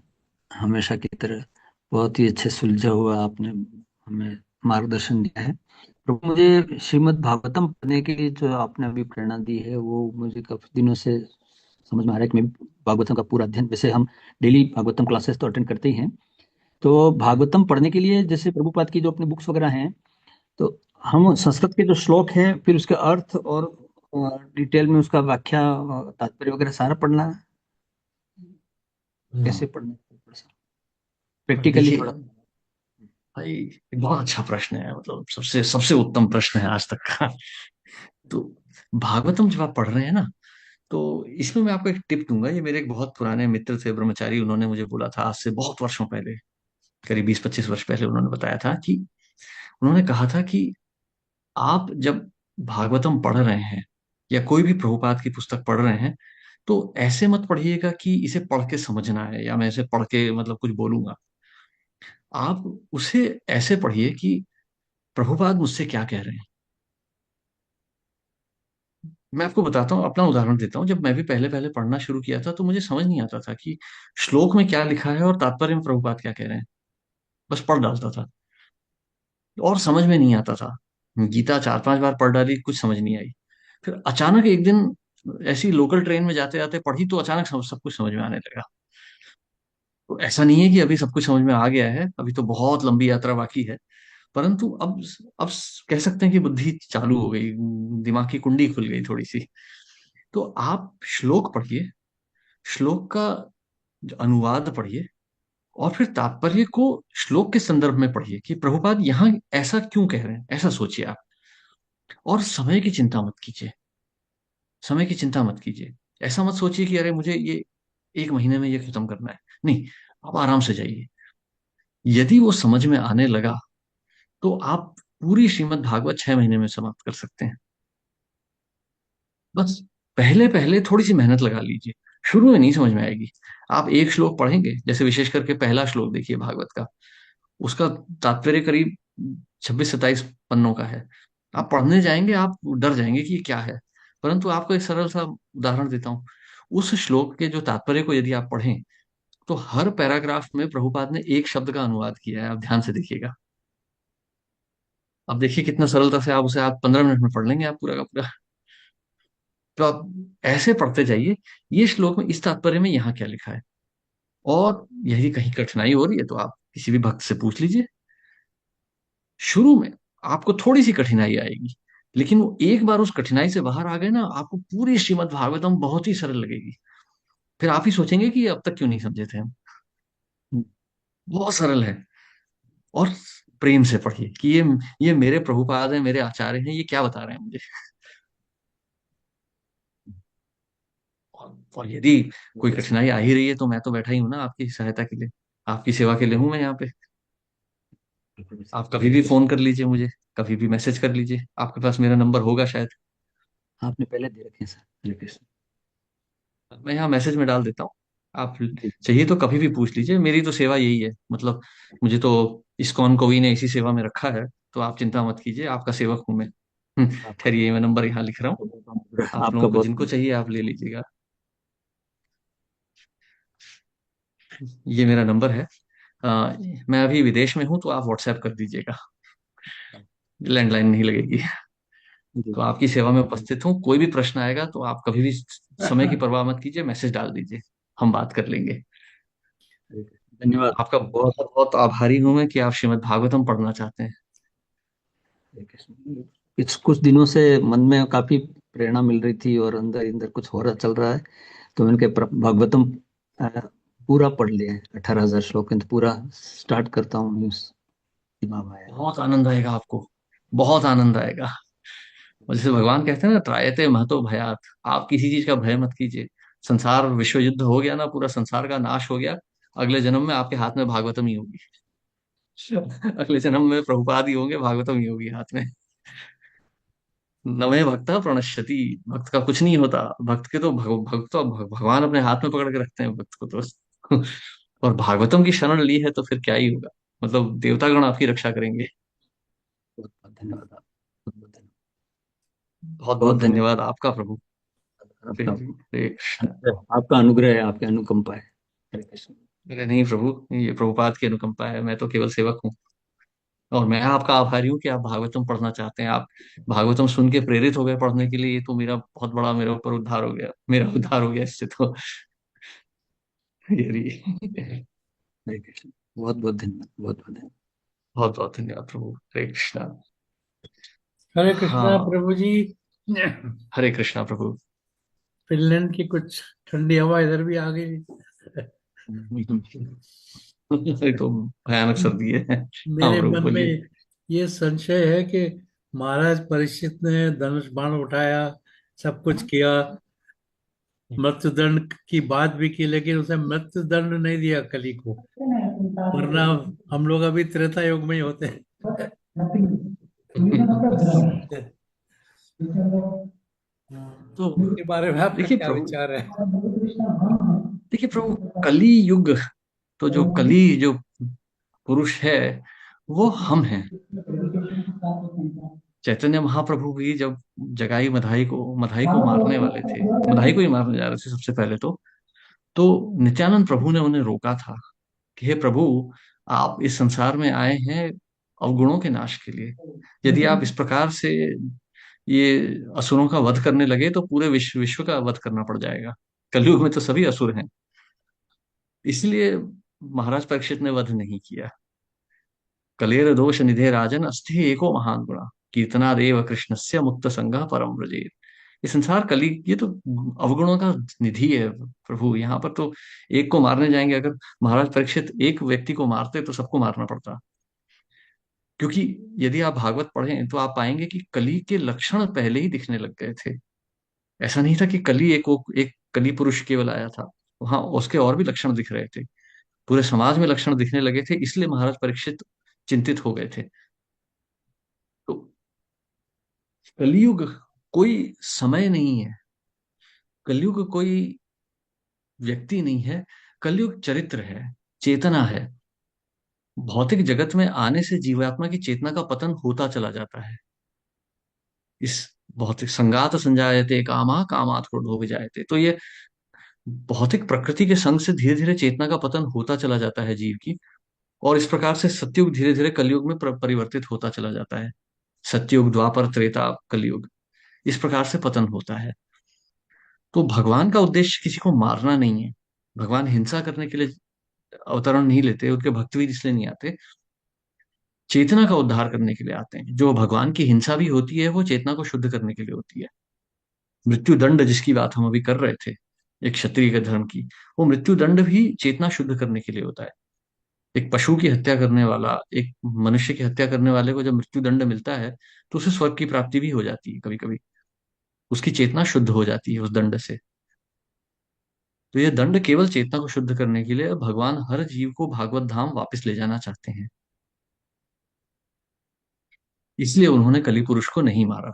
हमेशा की तरह बहुत ही अच्छे सुलझा हुआ आपने हमें मार्गदर्शन दिया है। प्रभु, मुझे श्रीमद् भागवतम पढ़ने के लिए जो आपने अभी प्रेरणा दी है, वो मुझे काफी दिनों से समझ में आ रहा है कि मैं भागवतम का पूरा अध्ययन, वैसे हम डेली भागवतम क्लासेस तो अटेंड करते ही हैं। तो भागवतम पढ़ने के लिए जैसे प्रभुपाद की जो अपनी बुक्स वगैरह हैं, तो हम संस्कृत के जो श्लोक हैं, फिर उसके अर्थ और डिटेल में उसका व्याख्या, तात्पर्य वगैरह सारा पढ़ना है? कैसे पढ़ना है प्रैक्टिकली देखिए थोड़ा? भाई, एक बहुत अच्छा प्रश्न है, मतलब सबसे सबसे उत्तम प्रश्न है आज तक का। तो भागवतम जब आप पढ़ रहे हैं ना, तो इसमें मैं आपको एक टिप दूंगा। ये मेरे एक बहुत पुराने मित्र थे, ब्रह्मचारी, उन्होंने मुझे बोला था आज से बहुत वर्षों पहले, करीब 20-25 वर्ष पहले। उन्होंने बताया था कि, उन्होंने कहा था कि आप जब भागवतम पढ़ रहे हैं या कोई भी प्रभुपाद की पुस्तक पढ़ रहे हैं, तो ऐसे मत पढ़िएगा कि इसे पढ़ के समझना है या मैं इसे पढ़ के मतलब कुछ बोलूंगा। आप उसे ऐसे पढ़िए कि प्रभुपाद मुझसे क्या कह रहे हैं। मैं आपको बताता हूँ, अपना उदाहरण देता हूँ। जब मैं भी पहले पहले पढ़ना शुरू किया था, तो मुझे समझ नहीं आता था कि श्लोक में क्या लिखा है और तात्पर्य में प्रभुपाद क्या कह रहे हैं। बस पढ़ डालता था और समझ में नहीं आता था। गीता 4-5 बार पढ़ डाली, कुछ समझ नहीं आई। फिर अचानक एक दिन ऐसी लोकल ट्रेन में जाते जाते पढ़ी, तो अचानक सब कुछ समझ में आने लगा। तो ऐसा नहीं है कि अभी सब कुछ समझ में आ गया है, अभी तो बहुत लंबी यात्रा बाकी है। परंतु अब कह सकते हैं कि बुद्धि चालू हो गई, दिमाग की कुंडी खुल गई थोड़ी सी। तो आप श्लोक पढ़िए, श्लोक का जो अनुवाद पढ़िए, और फिर तात्पर्य को श्लोक के संदर्भ में पढ़िए कि प्रभुपाद यहाँ ऐसा क्यों कह रहे हैं, ऐसा सोचिए आप। और समय की चिंता मत कीजिए। समय की चिंता मत कीजिए। ऐसा मत सोचिए कि अरे मुझे ये 1 महीने में ये खत्म करना है। नहीं, आप आराम से जाइए। यदि वो समझ में आने लगा, तो आप पूरी श्रीमद् भागवत 6 महीने में समाप्त कर सकते हैं। बस पहले पहले थोड़ी सी मेहनत लगा लीजिए। शुरू में नहीं समझ में आएगी। आप एक श्लोक पढ़ेंगे, जैसे विशेष करके पहला श्लोक देखिए भागवत का, उसका तात्पर्य करीब 26-27 पन्नों का है। आप पढ़ने जाएंगे, आप डर जाएंगे कि ये क्या है। परंतु आपको एक सरल सा उदाहरण देता हूँ। उस श्लोक के जो तात्पर्य को यदि आप पढ़ें, तो हर पैराग्राफ में प्रभुपाद ने एक शब्द का अनुवाद किया है। आप ध्यान से देखिएगा। अब देखिए कितना सरलता से आप उसे आप 15 मिनट में पढ़ लेंगे, आप पूरा का पूरा। तो आप ऐसे पढ़ते जाइए, ये श्लोक में इस तात्पर्य में यहाँ क्या लिखा है। और यदि कहीं कठिनाई हो रही है तो आप किसी भी भक्त से पूछ लीजिए। शुरू में आपको थोड़ी सी कठिनाई आएगी, लेकिन वो एक बार उस कठिनाई से बाहर आ गए ना, आपको पूरी श्रीमद् भागवतम बहुत ही सरल लगेगी। फिर आप ही सोचेंगे कि ये अब तक क्यों नहीं समझे थे हम। बहुत सरल है। और प्रेम से पढ़िए कि ये मेरे प्रभुपाद हैं, मेरे आचार्य हैं, ये क्या बता रहे हैं मुझे। और यदि कोई कठिनाई आ ही रही है तो मैं तो बैठा ही हूं ना आपकी सहायता के लिए, आपकी सेवा के लिए हूं मैं यहाँ पे। आप कभी भी फोन कर लीजिए मुझे, कभी भी मैसेज कर लीजिए, आपके पास मेरा नंबर होगा शायद। आपने पहले दे रखे हैं सर। हरे कृष्ण। मैं यहाँ मैसेज में डाल देता हूँ। आप जी। चाहिए तो कभी भी पूछ लीजिए, मेरी तो सेवा यही है, मतलब मुझे तो इस्कॉन कवि ने इसी सेवा में रखा है। तो आप चिंता मत कीजिए, आपका सेवक हूँ मैं। आपका ठहरिए, मैं नंबर यहाँ लिख रहा हूँ। आप आपका लोगों को बहुत जिनको चाहिए आप ले लीजिएगा। ये मेरा नंबर है। मैं अभी विदेश में हूँ तो आप व्हाट्सएप कर दीजिएगा, लैंडलाइन नहीं लगेगी। जी। तो आपकी सेवा में उपस्थित हूँ, कोई भी प्रश्न आएगा तो आप कभी भी समय की परवाह मत कीजिए, मैसेज डाल दीजिए, हम बात कर लेंगे। हरे कृष्ण। धन्यवाद। आपका बहुत बहुत आभारी हूं मैं कि आप श्रीमद् भागवतम पढ़ना चाहते हैं। हरे कृष्ण। कुछ दिनों से मन में काफी प्रेरणा मिल रही थी और अंदर अंदर कुछ हो रहा चल रहा है। तो मैंने कहा भागवतम अ, पूरा पढ़ लिया है, 18,000 श्लोक है, तो पूरा स्टार्ट करता हूँ न्यूज दिमाग में आया। बहुत आनंद आएगा आपको, बहुत आनंद आएगा। और जैसे भगवान कहते हैं ना, त्रायते महतो भयात, आप किसी चीज का भय मत कीजिए। संसार विश्व युद्ध हो गया ना, पूरा संसार का नाश हो गया, अगले जन्म में आपके हाथ में भागवतम ही होगी। अगले जन्म में प्रभुपाद ही होंगे, भागवतम ही होगी हाथ में। नवे भक्त प्रणश्यति, भक्त का कुछ नहीं होता। भक्त के तो भक्त तो भगवान अपने हाथ में पकड़ के रखते हैं भक्त को तो। और भागवतम की शरण ली है तो फिर क्या ही होगा, मतलब देवतागण आपकी रक्षा करेंगे। बहुत बहुत धन्यवाद आप। बहुत बहुत धन्यवाद। बहुत बहुत बहुत धन्यवाद आपका प्रभु। धन्यवाद हरे आपका। हरे कृष्ण। आपका अनुग्रह है, आपकी अनुकंपा है। हरे कृष्ण। अरे नहीं प्रभु, ये प्रभुपाद की अनुकंपा है, मैं तो केवल सेवक हूँ। और मैं आपका आभारी हूँ कि आप भागवतम पढ़ना चाहते हैं। आप भागवतम सुन के प्रेरित हो गए पढ़ने के लिए, ये तो मेरा बहुत बड़ा, मेरे ऊपर उद्धार हो गया, मेरा उद्धार हो गया इससे तो। ये रही। हरे कृष्ण। बहुत बहुत धन्यवाद। बहुत बहुत धन्यवाद। बहुत बहुत धन्यवाद प्रभु। हरे कृष्णा। हरे कृष्णा हाँ। प्रभु जी। हरे कृष्णा प्रभु। फिनलैंड की कुछ ठंडी हवा इधर भी आ गई। ये तो भयानक सर्दी है। हाँ मेरे प्रभु मन में बोलिए। ये संशय है कि महाराज परीक्षित ने धनुष बाण उठाया, सब कुछ किया, मृत्युदंड की बात भी की, लेकिन उसे मृत्युदंड नहीं दिया कली को, वरना हम लोग अभी त्रेता युग में ही होते। तो इसके बारे में आपका देखिए क्या प्रभु, विचार है? देखिए प्रभु, कली युग, तो जो कली जो पुरुष है वो हम हैं। चैतन्य महाप्रभु भी जब जगाई मधाई को मारने वाले थे, मधाई को ही मारने जा रहे थे सबसे पहले तो नित्यानंद प्रभु ने उन्हें रोका था कि हे प्रभु, आप इस संसार में आए हैं अवगुणों के नाश के लिए। यदि आप इस प्रकार से ये असुरों का वध करने लगे तो पूरे विश्व का वध करना पड़ जाएगा। कलयुग में तो सभी असुर हैं। इसलिए महाराज परीक्षित ने वध नहीं किया। कलेर दोष निधे राजन अस्ति एको महान गुणा, कीर्तनादेव कृष्णस्य मुक्त संगा परम व्रजेत। ये संसार कली, ये तो अवगुणों का निधि है प्रभु। यहाँ पर तो एक को मारने जाएंगे, अगर महाराज परीक्षित एक व्यक्ति को मारते तो सबको मारना पड़ता। क्योंकि यदि आप भागवत पढ़ें तो आप पाएंगे कि कली के लक्षण पहले ही दिखने लग गए थे। ऐसा नहीं था कि कली एक कली पुरुष केवल आया था, वहां उसके और भी लक्षण दिख रहे थे। पूरे समाज में लक्षण दिखने लगे थे, इसलिए महाराज परीक्षित चिंतित हो गए थे। तो कलयुग कोई समय नहीं है, कलयुग कोई व्यक्ति नहीं है, कलयुग चरित्र है, चेतना है। भौतिक जगत में आने से जीवात्मा की चेतना का पतन होता चला जाता है। इस भौतिक संगात संजायते कामा कामात क्रोधो विजायते, तो ये भौतिक प्रकृति के संग से धीरे धीरे चेतना का पतन होता चला जाता है जीव की। और इस प्रकार से सत्युग धीरे धीरे कलयुग में परिवर्तित होता चला जाता है। सत्युग, द्वापर, त्रेता, कलयुग, इस प्रकार से पतन होता है। तो भगवान का उद्देश्य किसी को मारना नहीं है। भगवान हिंसा करने के लिए अवतरण नहीं लेते, उनके भक्त भी इसलिए नहीं आते, चेतना का उद्धार करने के लिए आते हैं। जो भगवान की हिंसा भी होती है वो चेतना को शुद्ध करने के लिए होती है। मृत्यु दंड जिसकी बात हम अभी कर रहे थे, एक क्षत्रिय के धर्म की, वो मृत्यु दंड भी चेतना शुद्ध करने के लिए होता है। एक पशु की हत्या करने वाला, एक मनुष्य की हत्या करने वाले को जब मृत्यु दंड मिलता है तो उसे स्वर्ग की प्राप्ति भी हो जाती है कभी कभी, उसकी चेतना शुद्ध हो जाती है उस दंड से। तो यह दंड केवल चेतना को शुद्ध करने के लिए, भगवान हर जीव को भागवत धाम वापस ले जाना चाहते हैं, इसलिए उन्होंने कलि पुरुष को नहीं मारा।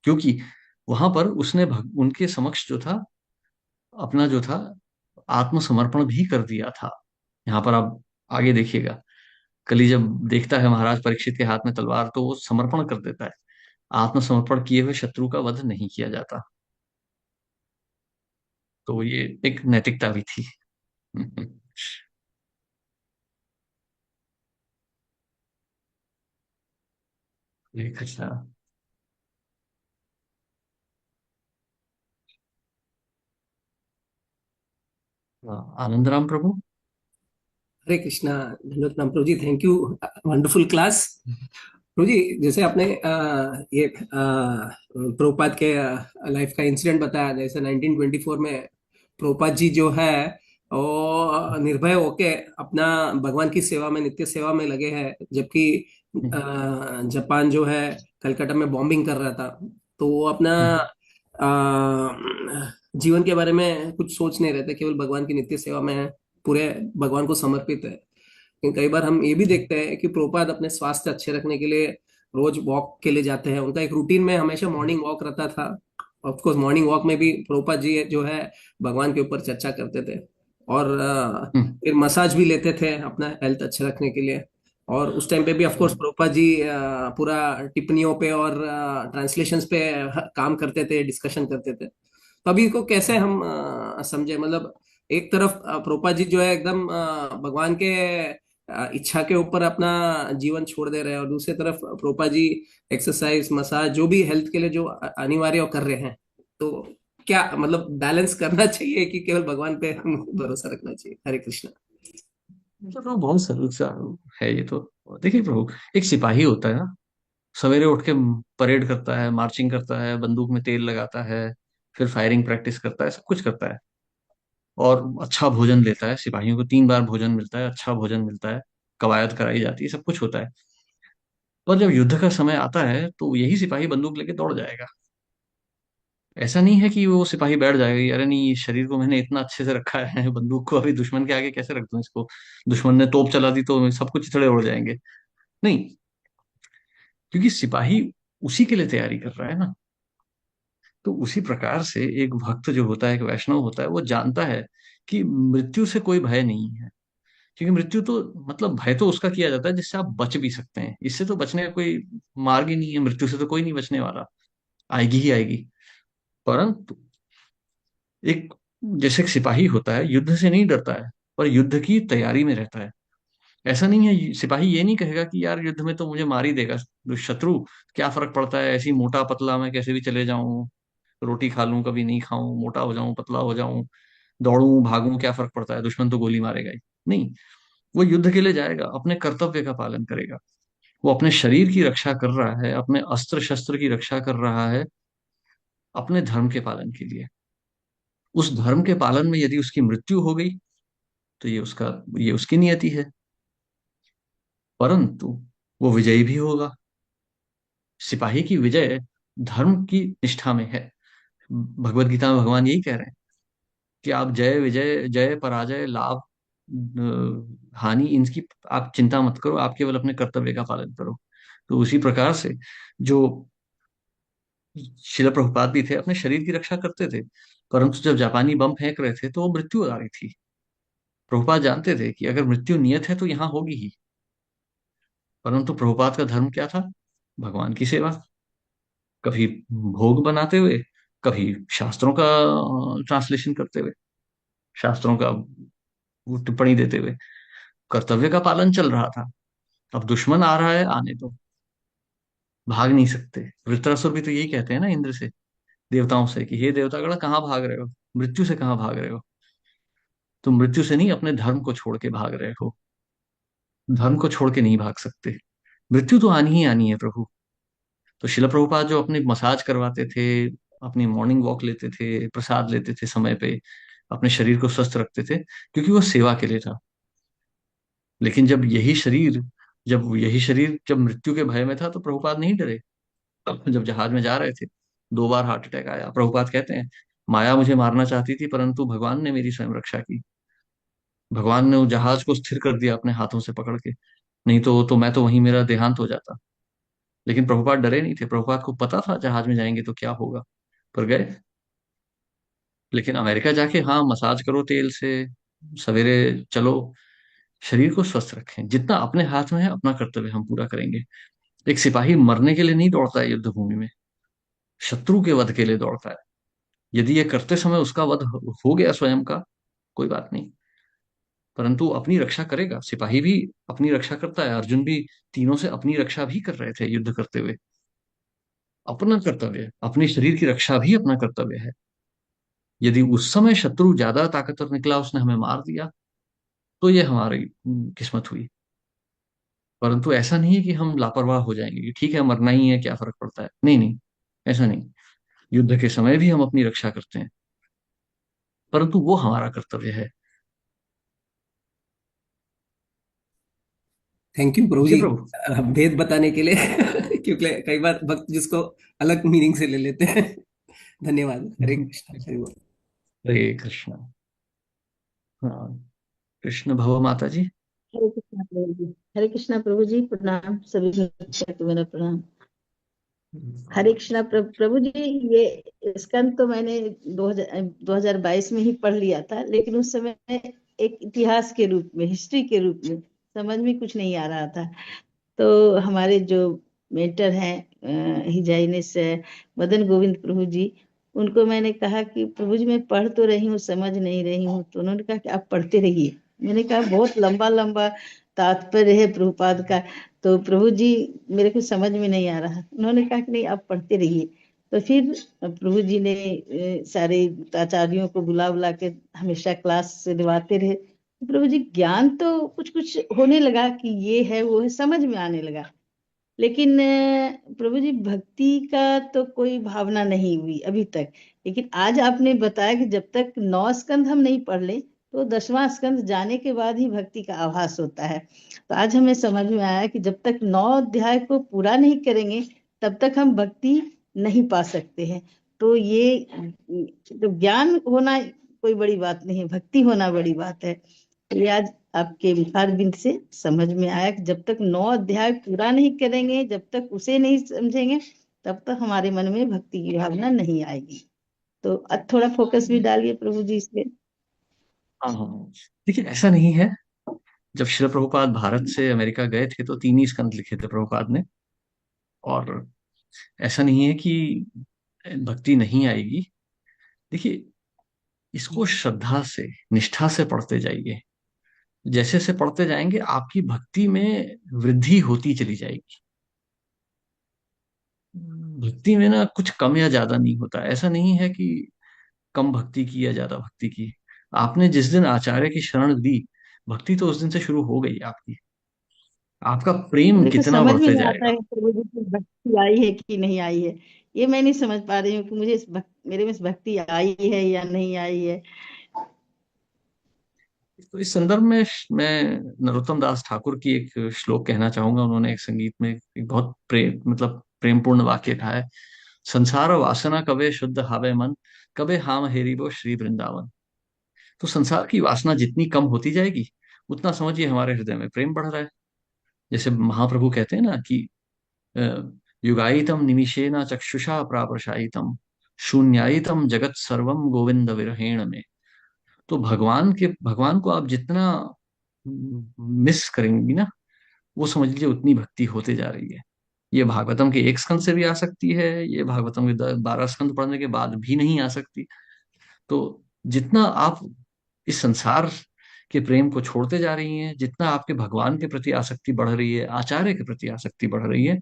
क्योंकि वहां पर उसने उनके समक्ष जो था, अपना जो था आत्मसमर्पण भी कर दिया था। यहाँ पर आप आगे देखिएगा, कली जब देखता है महाराज परीक्षित के हाथ में तलवार तो वो समर्पण कर देता है। आत्मसमर्पण किए हुए शत्रु का वध नहीं किया जाता। तो ये एक नैतिकता भी थी। एक अच्छा। आनंद राम प्रभु। हरे कृष्णा। धन्यवाद राम प्रभु ji, thank you. Wonderful class. प्रभु जी, जैसे आपने ये प्रभुपाद के लाइफ का इंसिडेंट बताया, जैसे 1924 में प्रभुपाद जी जो है वो निर्भय होके अपना भगवान की सेवा में, नित्य सेवा में लगे हैं, जबकि जापान जो है कलकत्ता में बॉम्बिंग कर रहा था। तो वो अपना जीवन के बारे में कुछ सोच नहीं रहे थे, केवल भगवान की नित्य सेवा में पूरे भगवान को समर्पित है। लेकिन कई बार हम ये भी देखते हैं कि प्रोपाद अपने स्वास्थ्य अच्छे रखने के लिए रोज वॉक के लिए जाते हैं। उनका एक रूटीन में हमेशा मॉर्निंग वॉक रहता था। ऑफ कोर्स मॉर्निंग वॉक में भी प्रोपाद जी जो है भगवान के ऊपर चर्चा करते थे, और फिर मसाज भी लेते थे अपना हेल्थ अच्छे रखने के लिए। और उस टाइम पे भी ऑफ कोर्स प्रोपाद जी पूरा टिप्पणियों पे और ट्रांसलेशंस पे काम करते थे, डिस्कशन करते थे। तो अभी इसको कैसे हम समझे, मतलब एक तरफ प्रोपा जी जो है एकदम भगवान के इच्छा के ऊपर अपना जीवन छोड़ दे रहे हैं, और दूसरी तरफ प्रोपा जी एक्सरसाइज, मसाज, जो भी हेल्थ के लिए जो अनिवार्य कर रहे हैं। तो क्या मतलब बैलेंस करना चाहिए कि केवल भगवान पे हम भरोसा रखना चाहिए? हरे कृष्णा। तो बहुत सरल सा है ये तो। देखिए प्रभु, एक सिपाही होता है ना, सवेरे उठ के परेड करता है, मार्चिंग करता है, बंदूक में तेल लगाता है, फिर फायरिंग प्रैक्टिस करता है, सब कुछ करता है, और अच्छा भोजन लेता है। सिपाहियों को 3 बार भोजन मिलता है, अच्छा भोजन मिलता है, कवायद कराई जाती है, सब कुछ होता है। पर जब युद्ध का समय आता है तो यही सिपाही बंदूक लेके दौड़ जाएगा। ऐसा नहीं है कि वो सिपाही बैठ जाएगा कि अरे नहीं, इस शरीर को मैंने इतना अच्छे से रखा है, बंदूक को अभी दुश्मन के आगे कैसे रख दूं इसको, दुश्मन ने तोप चला दी तो सब कुछ चिथड़े उड़ जाएंगे। नहीं, क्योंकि सिपाही उसी के लिए तैयारी कर रहा है ना। तो उसी प्रकार से एक भक्त जो होता है, एक वैष्णव होता है, वो जानता है कि मृत्यु से कोई भय नहीं है। क्योंकि मृत्यु तो मतलब भय तो उसका किया जाता है जिससे आप बच भी सकते हैं, इससे तो बचने का कोई मार्ग ही नहीं है। मृत्यु से तो कोई नहीं बचने वाला, आएगी ही आएगी। परंतु एक, जैसे एक सिपाही होता है युद्ध से नहीं डरता है, पर युद्ध की तैयारी में रहता है। ऐसा नहीं है, सिपाही ये नहीं कहेगा कि यार युद्ध में तो मुझे मार ही देगा शत्रु, क्या फर्क पड़ता है, ऐसी मोटा पतला मैं कैसे भी चले जाऊं, रोटी खा लूं कभी नहीं खाऊं, मोटा हो जाऊं पतला हो जाऊं, दौड़ूं भागूं, क्या फर्क पड़ता है, दुश्मन तो गोली मारेगा ही नहीं। वो युद्ध के लिए जाएगा, अपने कर्तव्य का पालन करेगा। वो अपने शरीर की रक्षा कर रहा है, अपने अस्त्र शस्त्र की रक्षा कर रहा है, अपने धर्म के पालन के लिए। उस धर्म के पालन में यदि उसकी मृत्यु हो गई तो ये उसकी नियति है। परंतु वो विजयी भी होगा। सिपाही की विजय धर्म की निष्ठा में है। भगवत गीता में भगवान यही कह रहे हैं कि आप जय विजय, जय पराजय, लाभ हानि, इनकी आप चिंता मत करो, आप केवल अपने कर्तव्य का पालन करो। तो उसी प्रकार से जो शिला प्रभुपाद भी थे, अपने शरीर की रक्षा करते थे। परंतु जब जापानी बम फेंक रहे थे तो वो मृत्यु आ रही थी। प्रभुपाद जानते थे कि अगर मृत्यु नियत है तो यहाँ होगी ही। परंतु प्रभुपाद का धर्म क्या था? भगवान की सेवा। कभी भोग बनाते हुए, कभी शास्त्रों का ट्रांसलेशन करते हुए, शास्त्रों का वो टिप्पणी देते हुए, कर्तव्य का पालन चल रहा था। अब दुश्मन आ रहा है, आने दो, भाग नहीं सकते। वृत्रासुर भी तो यही कहते हैं ना इंद्र से देवताओं से कि हे देवतागण कहाँ भाग रहे हो, मृत्यु से कहाँ भाग रहे हो। तुम मृत्यु से नहीं, अपने धर्म को छोड़ के भाग रहे हो। धर्म को छोड़ के नहीं भाग सकते, मृत्यु तो आनी ही आनी है प्रभु। तो शिला प्रभुपाद जो अपनी मसाज करवाते थे, अपनी मॉर्निंग वॉक लेते थे, प्रसाद लेते थे समय पे, अपने शरीर को स्वस्थ रखते थे, क्योंकि वो सेवा के लिए था। लेकिन जब मृत्यु के भय में था तो प्रभुपाद नहीं डरे। जब जहाज में जा रहे थे, 2 बार हार्ट अटैक आया। प्रभुपाद कहते हैं, माया मुझे मारना चाहती थी, परंतु भगवान ने मेरी स्वयं रक्षा की। भगवान ने वो जहाज को स्थिर कर दिया अपने हाथों से पकड़ के। नहीं तो मैं तो वहीं, मेरा देहांत हो जाता। लेकिन प्रभुपाद डरे नहीं थे, प्रभुपाद को पता था जहाज में जाएंगे तो क्या होगा, पर गए। लेकिन अमेरिका जाके, हाँ, मसाज करो तेल से, सवेरे चलो, शरीर को स्वस्थ रखें। जितना अपने हाथ में है अपना कर्तव्य हम पूरा करेंगे। एक सिपाही मरने के लिए नहीं दौड़ता है युद्ध भूमि में, शत्रु के वध के लिए दौड़ता है। यदि ये करते समय उसका वध हो गया स्वयं का, कोई बात नहीं, परंतु अपनी रक्षा करेगा। सिपाही भी अपनी रक्षा करता है, अर्जुन भी तीनों से अपनी रक्षा भी कर रहे थे युद्ध करते हुए। अपना कर्तव्य है, अपने शरीर की रक्षा भी अपना कर्तव्य है। यदि उस समय शत्रु ज्यादा ताकतवर निकला, उसने हमें मार दिया, तो ये हमारी किस्मत हुई। परंतु ऐसा नहीं है कि हम लापरवाह हो जाएंगे कि ठीक है मरना ही है, क्या फर्क पड़ता है। नहीं नहीं, ऐसा नहीं। युद्ध के समय भी हम अपनी रक्षा करते हैं, परंतु वो हमारा कर्तव्य है। थैंक यू प्रभु ठीक है जी, प्रभु। भेद बताने के लिए। क्योंकि कई बार भक्त जिसको अलग मीनिंग से ले लेते हैं। धन्यवाद। हरे कृष्ण, हरि बोल। हरे कृष्ण। हाँ, कृष्ण भव माता जी। हरे कृष्णा प्रभु जी। हरे कृष्णा प्रभु जी, प्रणाम सभी शिष्य को मेरा प्रणाम। हरे कृष्णा प्रभु जी, ये स्कंद तो मैंने 2022 में ही पढ़ लिया था, लेकिन उस समय एक इतिहास के रूप में, हिस्ट्री के रूप में समझ में कुछ नहीं आ रहा था। तो हमारे जो मेंटर हैं हिजाइनिस मदन गोविंद प्रभु जी, उनको मैंने कहा कि प्रभु जी मैं पढ़ तो रही हूँ, समझ नहीं रही हूँ। तो उन्होंने कहा कि आप पढ़ते रहिए। मैंने कहा बहुत लंबा लंबा तात्पर्य है प्रभुपाद का, तो प्रभु जी मेरे को समझ में नहीं आ रहा। उन्होंने कहा कि नहीं आप पढ़ते रहिए। तो फिर प्रभु जी ने सारे आचार्यों को बुला बुला के हमेशा क्लास से दिलवाते रहे। प्रभु जी ज्ञान तो कुछ कुछ होने लगा कि ये है वो है, समझ में आने लगा। लेकिन प्रभु जी भक्ति का तो कोई भावना नहीं हुई अभी तक। लेकिन आज आपने बताया कि जब तक 9 स्कंध हम नहीं पढ़ ले, तो 10वां स्कंध जाने के बाद ही भक्ति का आभास होता है। तो आज हमें समझ में आया कि जब तक 9 अध्याय को पूरा नहीं करेंगे, तब तक हम भक्ति नहीं पा सकते हैं। तो ये तो ज्ञान होना कोई बड़ी बात नहीं है, भक्ति होना बड़ी बात है। ये आज आपके विचार बिंद से समझ में आया कि जब तक 9 अध्याय पूरा नहीं करेंगे, जब तक उसे नहीं समझेंगे, तब तक हमारे मन में भक्ति की भावना नहीं आएगी। तो अब थोड़ा फोकस भी डालिए प्रभु जी इसमें। हाँ हाँ हाँ। देखिए ऐसा नहीं है। जब श्रील प्रभुपाद भारत से अमेरिका गए थे तो 3 ही स्कंद लिखे थे प्रभुपाद ने। और ऐसा नहीं है कि भक्ति नहीं आएगी। देखिए, इसको श्रद्धा से, निष्ठा से पढ़ते जाइए। जैसे जैसे पढ़ते जाएंगे आपकी भक्ति में वृद्धि होती चली जाएगी। भक्ति में ना कुछ कम या ज्यादा नहीं होता। ऐसा नहीं है कि कम भक्ति की या ज्यादा भक्ति की। आपने जिस दिन आचार्य की शरण ली, भक्ति तो उस दिन से शुरू हो गई आपकी। आपका प्रेम मेरे को कितना समझ में बढ़ते नहीं आता जाएगा। है प्रभु जी की भक्ति आई है कि नहीं आई है। ये मैं नहीं समझ पा रही हूँ कि मुझे मेरे में भक्ति आई है या नहीं आई है। तो इस संदर्भ में मैं नरोत्तम दास ठाकुर की एक श्लोक कहना चाहूंगा। उन्होंने एक संगीत में एक बहुत प्रेमपूर्ण वाक्य कहा है। संसार वासना कबे शुद्ध हावे मन, कबे हाम हेरिबो श्री वृंदावन। तो संसार की वासना जितनी कम होती जाएगी, उतना समझिए हमारे हृदय में प्रेम बढ़ रहा है। जैसे महाप्रभु कहते हैं ना कि अ, युगायितम निमिषेण चक्षुषा प्रापशायितम, शून्यायितम जगत सर्वम गोविंद विरहेण में। तो भगवान को आप जितना मिस करेंगी ना, वो समझ लीजिए उतनी भक्ति होते जा रही है। ये भागवतम के 1 स्कंद से भी आ सकती है, ये भागवतम के 12 स्कंद पढ़ने के बाद भी नहीं आ सकती। तो जितना आप इस संसार के प्रेम को छोड़ते जा रही हैं, जितना आपके भगवान के प्रति आसक्ति बढ़ रही है, आचार्य के प्रति आसक्ति बढ़ रही है,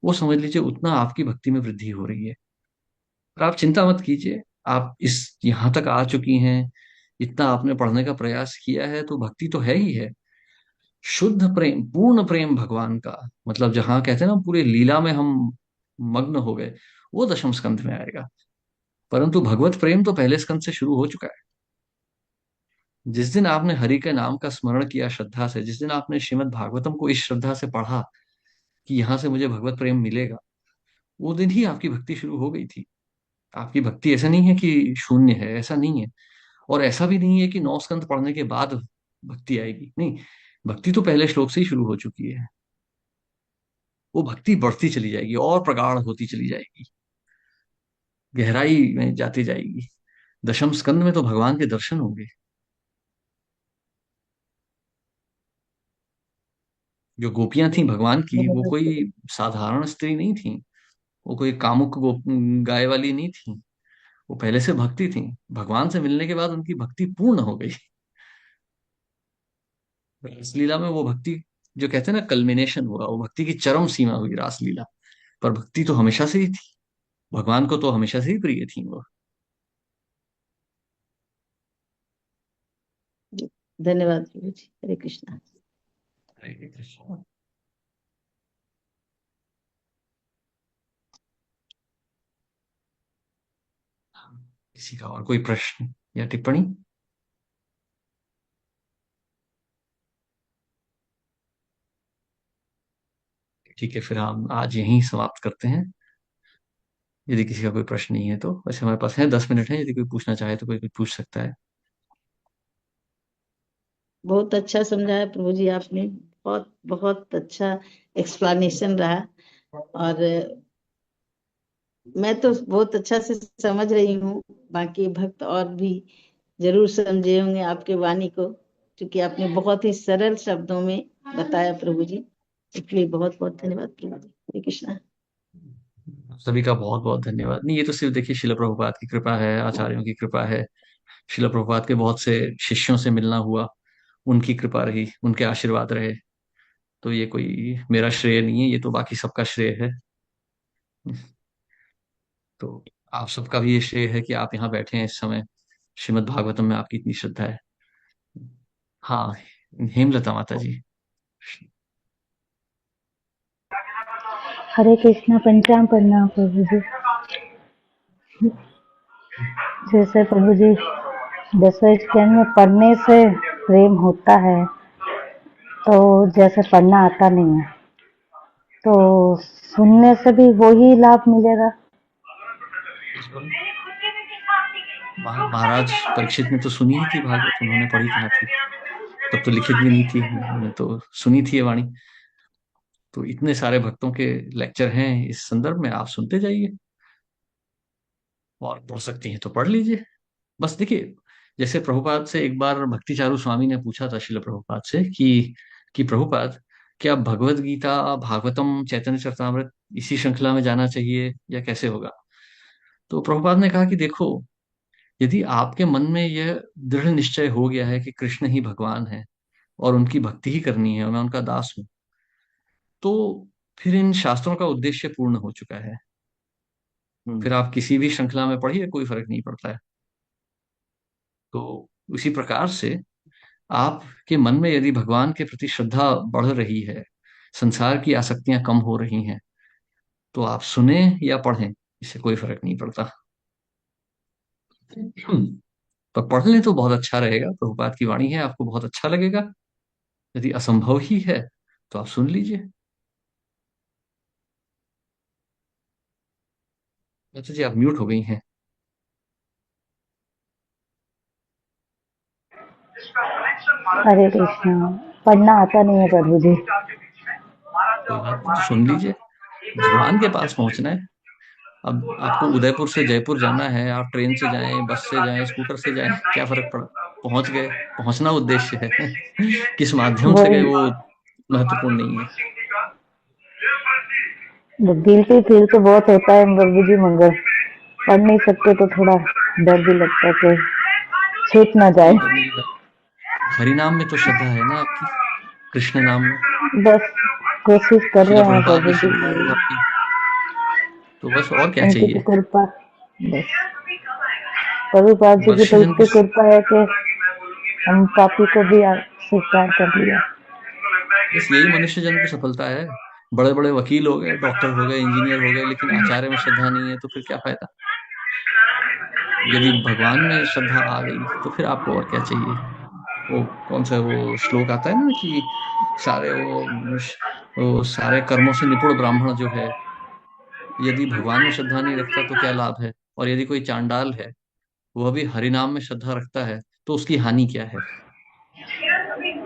वो समझ लीजिए उतना आपकी भक्ति में वृद्धि हो रही है। पर आप चिंता मत कीजिए, आप इस यहाँ तक आ चुकी हैं, इतना आपने पढ़ने का प्रयास किया है, तो भक्ति तो है ही है। शुद्ध प्रेम, पूर्ण प्रेम भगवान का, मतलब जहाँ कहते हैं ना पूरे लीला में हम मग्न हो गए, वो दशम स्कंध में आएगा। परंतु भगवत प्रेम तो पहले स्कंध से शुरू हो चुका है। जिस दिन आपने हरि के नाम का स्मरण किया श्रद्धा से, जिस दिन आपने श्रीमद् भागवतम को इस श्रद्धा से पढ़ा कि यहाँ से मुझे भगवत प्रेम मिलेगा, वो दिन ही आपकी भक्ति शुरू हो गई थी। आपकी भक्ति ऐसा नहीं है कि शून्य है, ऐसा नहीं है। और ऐसा भी नहीं है कि 9 स्कंद पढ़ने के बाद भक्ति आएगी, नहीं। भक्ति तो पहले श्लोक से ही शुरू हो चुकी है। वो भक्ति बढ़ती चली जाएगी और प्रगाढ़ होती चली जाएगी, गहराई में जाती जाएगी। दशम स्कंद में तो भगवान के दर्शन होंगे। जो गोपियां थी भगवान की, वो धन्यवाद कोई प्रभु। साधारण स्त्री नहीं थी, वो कोई कामुक गाय वाली नहीं थी। वो पहले से भक्ति थी। भगवान से मिलने के बाद उनकी भक्ति पूर्ण हो गई। रासलीला में वो भक्ति, जो कहते हैं ना कल्मिनेशन हुआ, वो भक्ति की चरम सीमा हुई रासलीला। पर भक्ति तो हमेशा से ही थी, भगवान को तो हमेशा से ही प्रिय थी वो। धन्यवाद प्रभु जी। हरे कृष्णा। हरे कृष्ण। किसी का और कोई प्रश्न या टिप्पणी? ठीक है, फिर हम आज यहीं समाप्त करते हैं। यदि किसी का कोई प्रश्न नहीं है तो, वैसे हमारे पास है 10 मिनट है, यदि कोई पूछना चाहे तो कोई कुछ पूछ सकता है। बहुत अच्छा समझाया प्रभु जी आपने, बहुत बहुत अच्छा एक्सप्लेनेशन रहा। और मैं तो बहुत अच्छा से समझ रही हूँ, बाकी भक्त और भी जरूर समझे होंगे आपके वाणी को, क्योंकि आपने बहुत ही सरल शब्दों में बताया प्रभु जी। इसलिए बहुत बहुत धन्यवाद प्रभु जी। हरे कृष्णा। सभी का बहुत बहुत धन्यवाद। नहीं, ये तो सिर्फ देखिए शिल प्रभुपाद की कृपा है, आचार्यों की कृपा है। शिल प्रभुपाद के बहुत से शिष्यों से मिलना हुआ, उनकी कृपा रही, उनके आशीर्वाद रहे। तो ये कोई मेरा श्रेय नहीं है, ये तो बाकी सबका श्रेय है। तो आप सबका भी ये श्रेय है कि आप यहाँ बैठे हैं इस समय, श्रीमद् भागवतम में आपकी इतनी श्रद्धा है। हाँ, हेमलता माता जी। हरे कृष्णा। पंचांग प्रणाम प्रभु जी। जैसे प्रभु जी 10वें स्कंद में पढ़ने से प्रेम होता है, तो जैसे पढ़ना आता नहीं है तो सुनने से भी वही लाभ मिलेगा। महाराज परीक्षित ने तो सुनी ही थी भागवत, उन्होंने पढ़ी कहाँ थी? तब तो लिखित भी नहीं थी, उन्होंने तो सुनी थी ये वाणी। तो इतने सारे भक्तों के लेक्चर हैं इस संदर्भ में, आप सुनते जाइए। और पढ़ सकती हैं तो पढ़ लीजिए। बस देखिए, जैसे प्रभुपाद से एक बार भक्ति चारू स्वामी ने पूछा था शिल प्रभुपाद से कि प्रभुपाद, क्या भगवत गीता, भागवतम, चैतन्य चरितमृत इसी श्रृंखला में जाना चाहिए या कैसे होगा? तो प्रभुपाद ने कहा कि देखो, यदि आपके मन में यह दृढ़ निश्चय हो गया है कि कृष्ण ही भगवान है और उनकी भक्ति ही करनी है और मैं उनका दास हूं, तो फिर इन शास्त्रों का उद्देश्य पूर्ण हो चुका है। फिर आप किसी भी श्रृंखला में पढ़िए, कोई फर्क नहीं पड़ता है। तो उसी प्रकार से आपके मन में यदि भगवान के प्रति श्रद्धा बढ़ रही है, संसार की आसक्तियां कम हो रही हैं, तो आप सुने या पढ़ें, इससे कोई फर्क नहीं पड़ता। तो पढ़ लें तो बहुत अच्छा रहेगा, प्रभुपाद की वाणी है, आपको बहुत अच्छा लगेगा। यदि असंभव ही है तो आप सुन लीजिए। अच्छा जी, आप म्यूट हो गई हैं। हरे कृष्णा। पढ़ना आता नहीं है प्रभु जी। कोई बात नहीं, तो सुन लीजिए। भगवान के पास पहुंचना है। अब आपको उदयपुर से जयपुर जाना है, आप ट्रेन से जाएं, बस से जाएं, स्कूटर से जाएं, क्या फर्क पड़ा? पहुंच गए, पहुंचना उद्देश्य है। किस माध्यम से गए वही वो महत्वपूर्ण नहीं है। दिल की पीड़ तो बहुत होता है प्रभु जी, मगर पढ़ नहीं सकते तो थोड़ा डर भी लगता है कि छूट ना जाए। नहीं डरने की बात, हरि नाम में तो श्रद्धा है ना आपकी, कृष्ण नाम में। बस कोशिश कर शिला रहे हैं प्रभुपाद में प्रभु जी, श्रद्धा है आपकी, तो बस और क्या उनकी तो चाहिए? कृपा बस प्रभुपाद जी की तो मनुष्य जन्म इतनी कृपा है कि हम पापी को भी स्वीकार कर लिया। बस यही मनुष्य जन्म की सफलता है। बड़े बड़े वकील हो गए, डॉक्टर हो गए, इंजीनियर हो गए, लेकिन आचार्य में श्रद्धा नहीं है तो फिर क्या फायदा। यदि भगवान में श्रद्धा आ गई तो फिर आपको और क्या चाहिए। वो कौन सा वो श्लोक आता है ना कि सारे वो सारे कर्मों से निपुण ब्राह्मण जो है, यदि भगवान में श्रद्धा नहीं रखता तो क्या लाभ है। और यदि कोई चांडाल है, वह भी हरिनाम में श्रद्धा रखता है, तो उसकी हानि क्या है।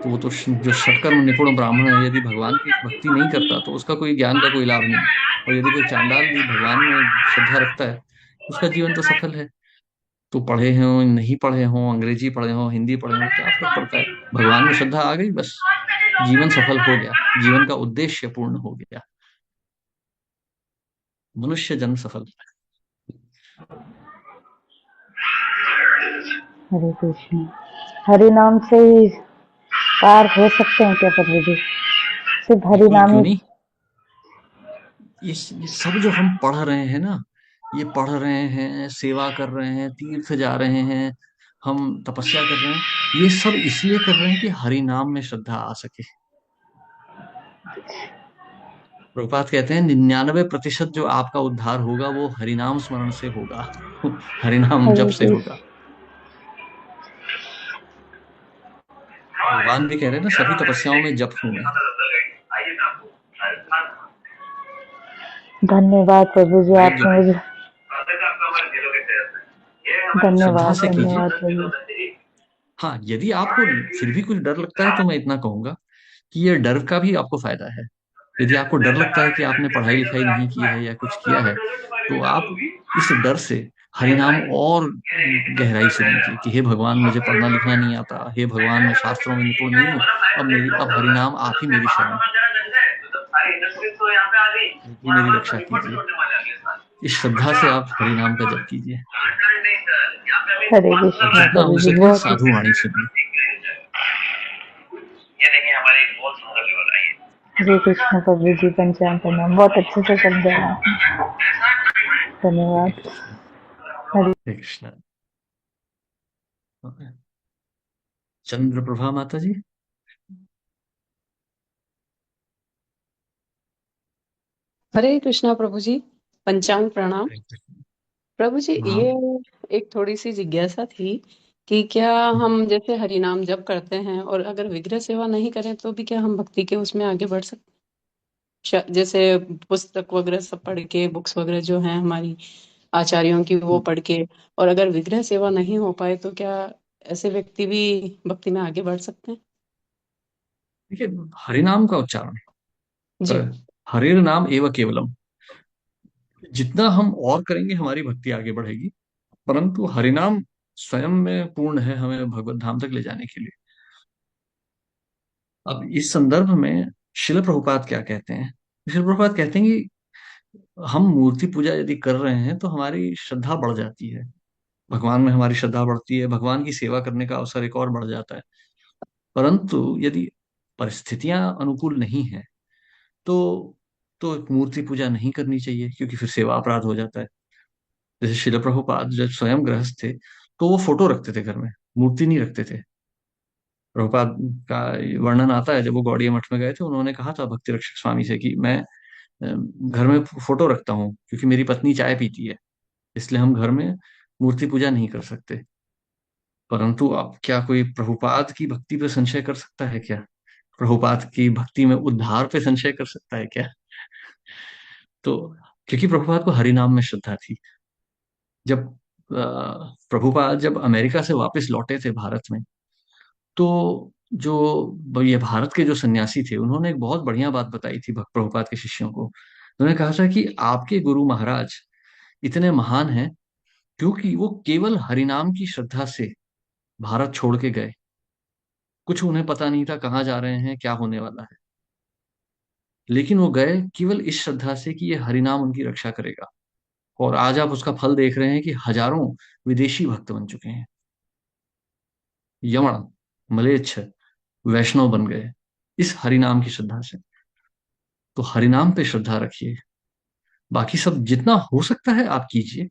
तो वो तो जो षटकर्म निपुण ब्राह्मण है, यदि भगवान की भक्ति नहीं करता तो उसका कोई ज्ञान का कोई लाभ नहीं। और यदि कोई चांडाल भी भगवान में श्रद्धा रखता है, उसका जीवन तो सफल है। तो पढ़े हों नहीं पढ़े हों, अंग्रेजी पढ़े हों हिंदी पढ़े हों, क्या फर्क पड़ता है। भगवान में श्रद्धा आ गई, बस जीवन सफल हो गया, जीवन का उद्देश्य पूर्ण हो गया, मनुष्य जन्म सफल। हरे कृष्ण। हरि नाम से ही पार हो सकते हैं क्या प्रभु जी? सिर्फ हरि बिल्कुल, नाम क्यों ही। नहीं। ये सब जो हम पढ़ रहे हैं ना, ये पढ़ रहे हैं, सेवा कर रहे हैं, तीर्थ जा रहे हैं, हम तपस्या कर रहे हैं, ये सब इसलिए कर रहे हैं कि हरि नाम में श्रद्धा आ सके। प्रभुपाद कहते हैं 99% जो आपका उद्धार होगा वो हरिनाम स्मरण से होगा। हरिनाम जप हरे से कृष्ण। होगा। भगवान भी कह रहे हैं ना, सभी तपस्याओं में जप हूं मैं। धन्यवाद प्रभु जी, हरेक आपने जप मुझे श्रद्धा धन्यवाद से कीजिए। धन्यवाद प्रभु। हाँ, यदि आपको फिर भी कुछ डर लगता है तो मैं इतना कहूंगा कि ये डर का भी आपको फायदा है। यदि आपको डर लगता है कि आपने पढ़ाई लिखाई नहीं की है या कुछ किया है, तो आप इस डर से हरिनाम और गहराई से लीजिए कि हे भगवान, मुझे पढ़ना लिखना नहीं आता, हे भगवान मैं शास्त्रों में निपुण नहीं हूँ, अब हरिनाम आप ही मेरी शरण, आप ही मेरी रक्षा कीजिए। इस श्रद्धा से आप हरिनाम का जप कीजिए हरे और कृष्ण जितना प्रभु हो जी, सके बहुत साधु वाणी सुनिए। हरे कृष्ण प्रभु जी, पंचांग प्रणाम, बहुत अच्छे से समझाया आपने। हरे धन्यवाद। कृष्ण। हरे हरे कृष्ण। चंद्र प्रभा माता जी। हरे कृष्णा प्रभु जी, पंचांग प्रणाम। हरे कृष्ण। प्रभु जी, प्रणाम। ये एक थोड़ी सी जिज्ञासा थी कि क्या हम जैसे हरि नाम जप करते हैं और अगर विग्रह सेवा नहीं करें तो भी क्या हम भक्ति के उसमें आगे बढ़ सकते हैं? जैसे पुस्तक वगैरह सब पढ़ के, बुक्स वगैरह जो हैं हमारी आचार्यों की वो पढ़ के, और अगर विग्रह सेवा नहीं हो पाए तो क्या ऐसे व्यक्ति भी भक्ति में आगे बढ़ सकते हैं? देखिए, हरिनाम का उच्चारण जी। पर हरिर नाम एवं केवलम, जितना हम और करेंगे हमारी भक्ति आगे बढ़ेगी, परंतु हरिनाम स्वयं में पूर्ण है हमें भगवत धाम तक ले जाने के लिए। अब इस संदर्भ में शिल प्रभुपाद क्या कहते हैं। शिल प्रभुपाद कहते हैं कि हम मूर्ति पूजा यदि कर रहे हैं तो हमारी श्रद्धा बढ़ जाती है, भगवान में हमारी श्रद्धा बढ़ती है, भगवान की सेवा करने का अवसर एक और बढ़ जाता है। परंतु यदि परिस्थितियां अनुकूल नहीं है तो मूर्ति पूजा नहीं करनी चाहिए, क्योंकि फिर सेवा अपराध हो जाता है। जैसे शिल प्रभुपाद जब स्वयं गृहस्थ थे तो वो फोटो रखते थे घर में, मूर्ति नहीं रखते थे। प्रभुपाद का वर्णन आता है, जब वो गौड़िया मठ में गए थे, उन्होंने कहा था भक्ति रक्षक स्वामी से कि मैं घर में फोटो रखता हूँ क्योंकि मेरी पत्नी चाय पीती है, इसलिए हम घर में मूर्ति पूजा नहीं कर सकते। परंतु अब क्या कोई प्रभुपाद की भक्ति पे संशय कर सकता है क्या? प्रभुपाद की भक्ति में उद्धार पे संशय कर सकता है क्या? तो क्योंकि प्रभुपाद को हरिनाम में श्रद्धा थी। जब प्रभुपाद जब अमेरिका से वापस लौटे थे भारत में, तो जो ये भारत के जो सन्यासी थे, उन्होंने एक बहुत बढ़िया बात बताई थी भक्त प्रभुपाद के शिष्यों को। उन्होंने कहा था कि आपके गुरु महाराज इतने महान हैं क्योंकि वो केवल हरिनाम की श्रद्धा से भारत छोड़ के गए। कुछ उन्हें पता नहीं था कहाँ जा रहे हैं, क्या होने वाला है, लेकिन वो गए केवल इस श्रद्धा से कि ये हरिनाम उनकी रक्षा करेगा। और आज आप उसका फल देख रहे हैं कि हजारों विदेशी भक्त बन चुके हैं, यमन, मलेच्छ, वैष्णव बन गए इस हरिनाम की श्रद्धा से। तो हरिनाम पे श्रद्धा रखिए, बाकी सब जितना हो सकता है आप कीजिए,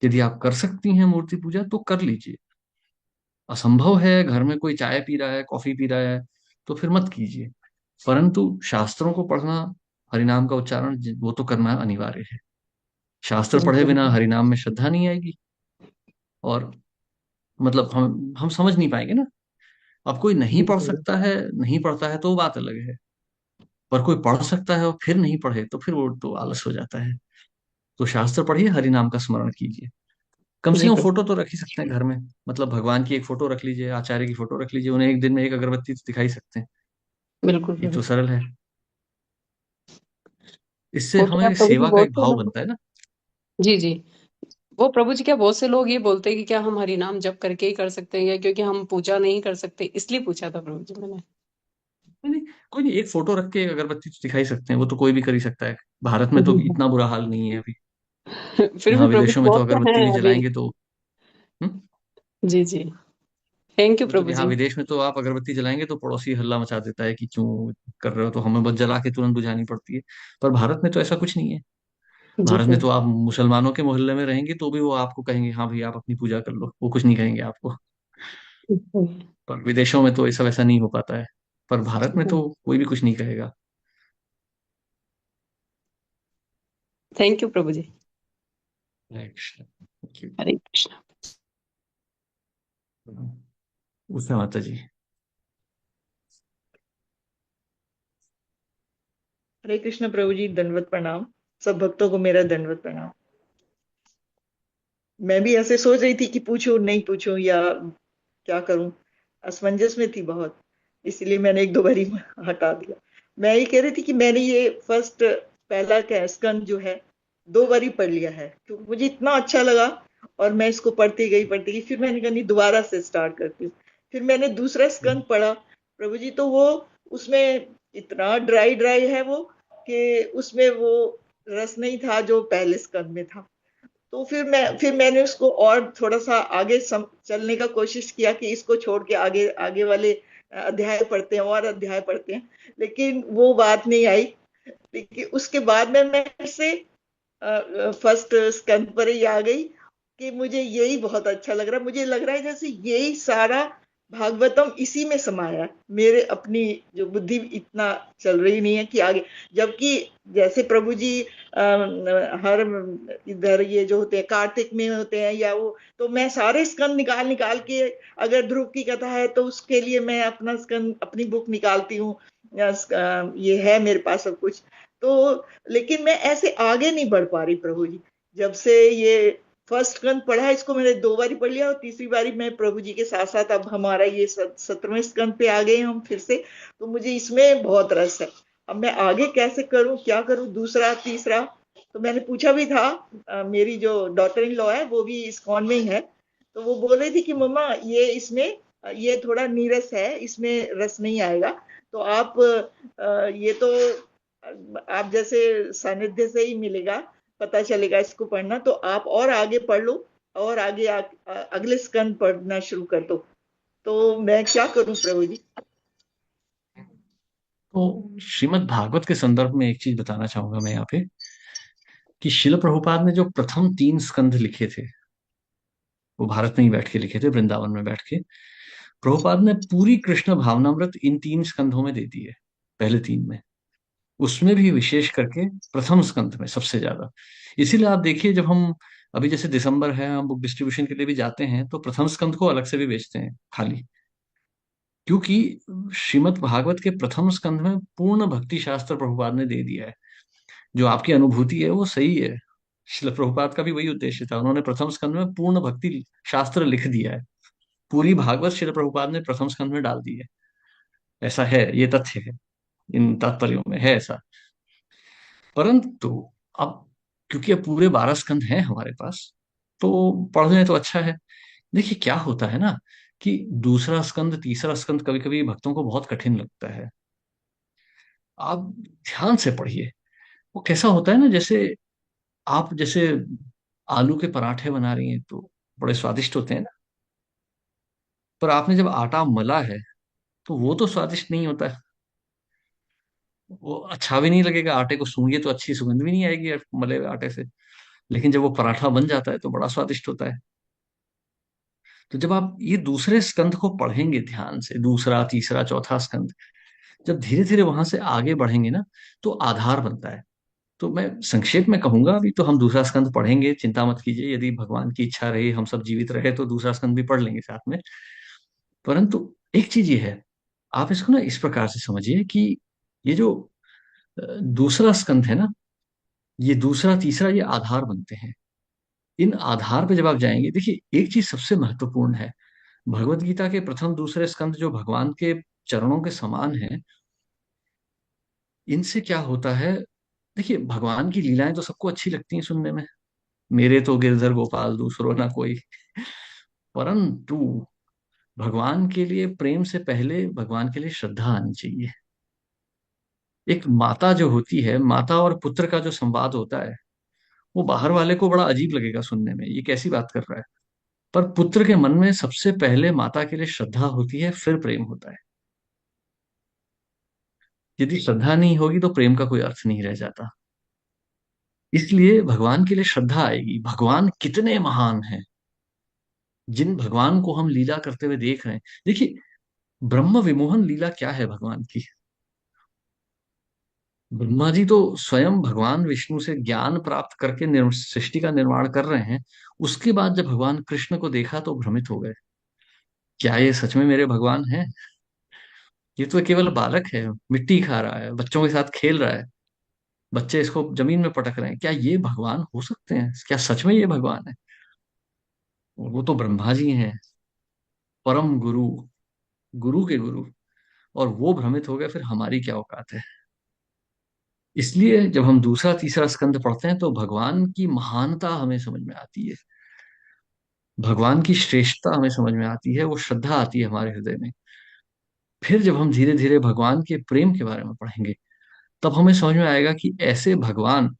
यदि आप कर सकती हैं मूर्ति पूजा तो कर लीजिए। असंभव है, घर में कोई चाय पी रहा है, कॉफी पी रहा है, तो फिर मत कीजिए। परंतु शास्त्रों को पढ़ना, हरिनाम का उच्चारण वो तो करना अनिवार्य है। शास्त्र जी पढ़े बिना बिल्कुल। हरिनाम में श्रद्धा नहीं आएगी, और मतलब हम समझ नहीं पाएंगे ना। अब कोई नहीं पढ़ बिल्कुल। सकता है, नहीं पढ़ता है तो वो बात अलग है। पर कोई पढ़ सकता है और फिर नहीं पढ़े तो फिर वो तो आलस हो जाता है। तो शास्त्र पढ़िए, हरिनाम का स्मरण कीजिए। कम से जी कम बिल्कुल। फोटो तो रख ही सकते हैं घर में। मतलब भगवान की एक फोटो रख लीजिए, आचार्य की फोटो रख लीजिए, उन्हें एक दिन में एक अगरबत्ती तो दिखा ही सकते हैं। बिल्कुल ये तो बिल्कुल। सरल है। इससे वो क्या हमें प्रभु जी सेवा का बहुत एक से भाव लोग। बनता है ना। जी जी। वो प्रभु जी क्या बहुत से लोग ये बोलते हैं कि क्या हम हरि नाम जप करके ही कर सकते हैं, या क्योंकि हम पूजा नहीं कर सकते इसलिए पूछा था प्रभु जी मैंने। नहीं नहीं, कोई नहीं, एक फोटो रख के एक अगरबत्ती तो दिखा ही सकते हैं, वो तो कोई भी कर ही सकता है। भारत में तो जी इतना बुरा हाल नहीं है अभी। फिर भी यहाँ प्रभु विदेशों जी में तो बहुत से हैं अगरबत्ती भी अभी। जलाएंगे तो। हम्म। जी जी। थैंक यू मतलब प्रभु यहाँ जी। विदेश में तो आप अगरबत्ती जलाएंगे तो पड़ोसी हल्ला मचा देता है कि क्यों कर रहे हो, तो हमें बस जला के तुरंत बुझानी पड़ती है। पर भारत में तो ऐसा कुछ नहीं है। जी भारत में प्रभु। तो आप मुसलमानों के मोहल्ले में रहेंगे तो भी वो आपको कहेंगे हाँ भाई आप अपनी पूजा कर लो, वो कुछ नहीं कहेंगे आपको। पर विदेशों में तो ऐसा वैसा नहीं हो पाता है। पर भारत में तो कोई भी कुछ नहीं कहेगा। Thank you Prabhu ji. Hare Krishna. Thank you। Hare Krishna. Usha माता जी। हरे कृष्ण प्रभु जी, दंडवत प्रणाम। सब भक्तों को मेरा दंडवत प्रणाम। मैं भी ऐसे सोच रही थी कि पूछूं नहीं पूछूं या क्या करूं, असमंजस में थी बहुत। इसलिए मैंने एक दो बारी हटा दिया। मैं ये कह रही थी कि मैंने ये फर्स्ट पहला स्कंद जो है दो बारी पढ़ लिया है, क्योंकि मुझे इतना अच्छा लगा। और मैं इसको पढ़ती गई, फिर मैंने कहा नहीं दोबारा से स्टार्ट करती हूँ। फिर मैंने दूसरा स्कंद पढ़ा प्रभु जी, तो वो उसमें इतना ड्राई ड्राई है वो, कि उसमें वो रस नहीं था जो पहले स्कंद में था। तो फिर मैंने उसको और थोड़ा सा आगे चलने का कोशिश किया कि इसको छोड़ के आगे आगे वाले अध्याय पढ़ते हैं, और अध्याय पढ़ते हैं। लेकिन वो बात नहीं आई। लेकिन उसके बाद में मैं फिर से फर्स्ट स्कंद पर ही आ गई कि मुझे यही बहुत अच्छा लग रहा है। मुझे लग रहा है जैसे यही सारा भागवतम इसी में समाया है। मेरे अपनी जो बुद्धि इतना चल रही नहीं है कि आगे, जबकि जैसे प्रभु जी हर इधर ये जो होते हैं कार्तिक में होते हैं या वो, तो मैं सारे स्कंद निकाल निकाल के, अगर ध्रुव की कथा है तो उसके लिए मैं अपना स्कंद अपनी बुक निकालती हूँ। ये है मेरे पास सब कुछ। तो लेकिन मैं ऐसे आगे नहीं बढ़ पा रही प्रभु जी। जब से ये फर्स्ट स्कंद पढ़ा है, इसको मैंने दो बारी पढ़ लिया, और तीसरी बारी मैं प्रभु जी के साथ साथ अब हमारा ये 17वें स्कंद पे आ गए हम फिर से। तो मुझे इसमें बहुत रस है। अब मैं आगे कैसे करूं, क्या करूं, दूसरा तीसरा। तो मैंने पूछा भी था, मेरी जो डॉटर इन लॉ है वो भी इस्कॉन में ही है। तो वो बोल रही थी कि मम्मा ये इसमें ये थोड़ा नीरस है, इसमें रस नहीं आएगा। तो आप ये तो आप जैसे सानिध्य से ही मिलेगा, पता चलेगा इसको पढ़ना, तो आप और आगे पढ़ लो, और आगे अगले स्कंद पढ़ना शुरू कर दो। तो मैं क्या करूं प्रभु जी। तो श्रीमद् भागवत के संदर्भ में एक चीज बताना चाहूंगा मैं यहाँ पे, कि शिल प्रभुपाद ने जो प्रथम 3 स्कंध लिखे थे वो भारत में ही बैठ के लिखे थे, वृंदावन में बैठ के। प्रभुपाद ने पूरी कृष्ण भावनामृत इन 3 स्कंधों में दे दी है, पहले 3 में। उसमें भी विशेष करके प्रथम स्कंध में सबसे ज्यादा। इसीलिए आप देखिए, जब हम अभी जैसे दिसंबर है, हम बुक डिस्ट्रीब्यूशन के लिए भी जाते हैं तो प्रथम स्कंध को अलग से भी बेचते हैं खाली। क्योंकि श्रीमद् भागवत के प्रथम स्कंध में पूर्ण भक्ति शास्त्र प्रभुपाद ने दे दिया है। जो आपकी अनुभूति है वो सही है। शिल प्रभुपाद का भी वही उद्देश्य था, उन्होंने प्रथम स्कंध में पूर्ण भक्ति शास्त्र लिख दिया है। पूरी भागवत शिल प्रभुपाद ने प्रथम स्कंध में डाल दी है। ऐसा है, ये तथ्य है, इन तात्पर्यों में है ऐसा। परंतु अब क्योंकि अब पूरे 12 स्कंध हैं हमारे पास, तो पढ़ लें तो अच्छा है। देखिए क्या होता है ना, कि दूसरा स्कंद तीसरा स्कंद कभी कभी भक्तों को बहुत कठिन लगता है। आप ध्यान से पढ़िए। वो कैसा होता है ना, जैसे आप जैसे आलू के पराठे बना रही हैं तो बड़े स्वादिष्ट होते हैं ना। पर आपने जब आटा मला है तो वो तो स्वादिष्ट नहीं होता है। वो अच्छा भी नहीं लगेगा, आटे को सूंघिए तो अच्छी सुगंध भी नहीं आएगी मले हुए आटे से। लेकिन जब वो पराठा बन जाता है तो बड़ा स्वादिष्ट होता है। तो जब आप ये दूसरे स्कंद को पढ़ेंगे ध्यान से, दूसरा, तीसरा, चौथा स्कंद, जब धीरे धीरे वहां से आगे बढ़ेंगे ना, तो आधार बनता है। तो मैं संक्षेप में कहूंगा, अभी तो हम दूसरा स्कंद पढ़ेंगे, चिंता मत कीजिए, यदि भगवान की इच्छा रही, हम सब जीवित रहे, तो दूसरा स्कंद भी पढ़ लेंगे साथ में। परंतु एक चीज ये है, आप इसको ना इस प्रकार से समझिए कि ये जो दूसरा स्कंद है ना, ये दूसरा तीसरा ये आधार बनते हैं। इन आधार पे जब आप जाएंगे, देखिए एक चीज सबसे महत्वपूर्ण है, भगवत गीता के प्रथम दूसरे स्कंद जो भगवान के चरणों के समान है, इनसे क्या होता है। देखिए भगवान की लीलाएं तो सबको अच्छी लगती हैं सुनने में, मेरे तो गिरधर गोपाल दूसरो ना कोई। परंतु भगवान के लिए प्रेम से पहले भगवान के लिए श्रद्धा आनी चाहिए। एक माता जो होती है, माता और पुत्र का जो संवाद होता है, वो बाहर वाले को बड़ा अजीब लगेगा सुनने में, ये कैसी बात कर रहा है। पर पुत्र के मन में सबसे पहले माता के लिए श्रद्धा होती है, फिर प्रेम होता है। यदि श्रद्धा नहीं होगी तो प्रेम का कोई अर्थ नहीं रह जाता। इसलिए भगवान के लिए श्रद्धा आएगी। भगवान कितने महान हैं, जिन भगवान को हम लीला करते हुए देख रहे हैं। देखिए ब्रह्म विमोहन लीला क्या है भगवान की। ब्रह्मा जी तो स्वयं भगवान विष्णु से ज्ञान प्राप्त करके सृष्टि का निर्माण कर रहे हैं। उसके बाद जब भगवान कृष्ण को देखा तो भ्रमित हो गए, क्या ये सच में मेरे भगवान हैं? ये तो केवल बालक है, मिट्टी खा रहा है, बच्चों के साथ खेल रहा है, बच्चे इसको जमीन में पटक रहे हैं, क्या ये भगवान हो सकते हैं? क्या सच में ये भगवान है? वो तो ब्रह्मा जी हैं, परम गुरु, गुरु के गुरु। और वो भ्रमित हो गए, फिर हमारी क्या औकात है। इसलिए जब हम दूसरा तीसरा स्कंद पढ़ते हैं तो भगवान की महानता हमें समझ में आती है, भगवान की श्रेष्ठता हमें समझ में आती है, वो श्रद्धा आती है हमारे हृदय में। फिर जब हम धीरे धीरे भगवान के प्रेम के बारे में पढ़ेंगे, तब हमें समझ में आएगा कि ऐसे भगवान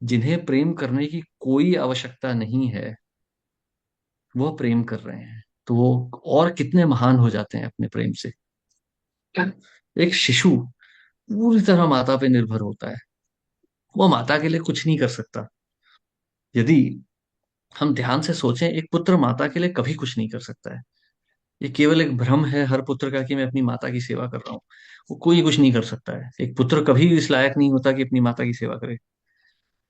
जिन्हें प्रेम करने की कोई आवश्यकता नहीं है, वो प्रेम कर रहे हैं, तो वो और कितने महान हो जाते हैं अपने प्रेम से। एक शिशु पूरी तरह माता पे निर्भर होता है, वो माता के लिए कुछ नहीं कर सकता। यदि हम ध्यान से सोचें, एक पुत्र माता के लिए कभी कुछ नहीं कर सकता है। ये केवल एक भ्रम है हर पुत्र का कि मैं अपनी माता की सेवा कर रहा हूँ। वो कोई कुछ नहीं कर सकता है। एक पुत्र कभी भी इस लायक नहीं होता कि अपनी माता की सेवा करे।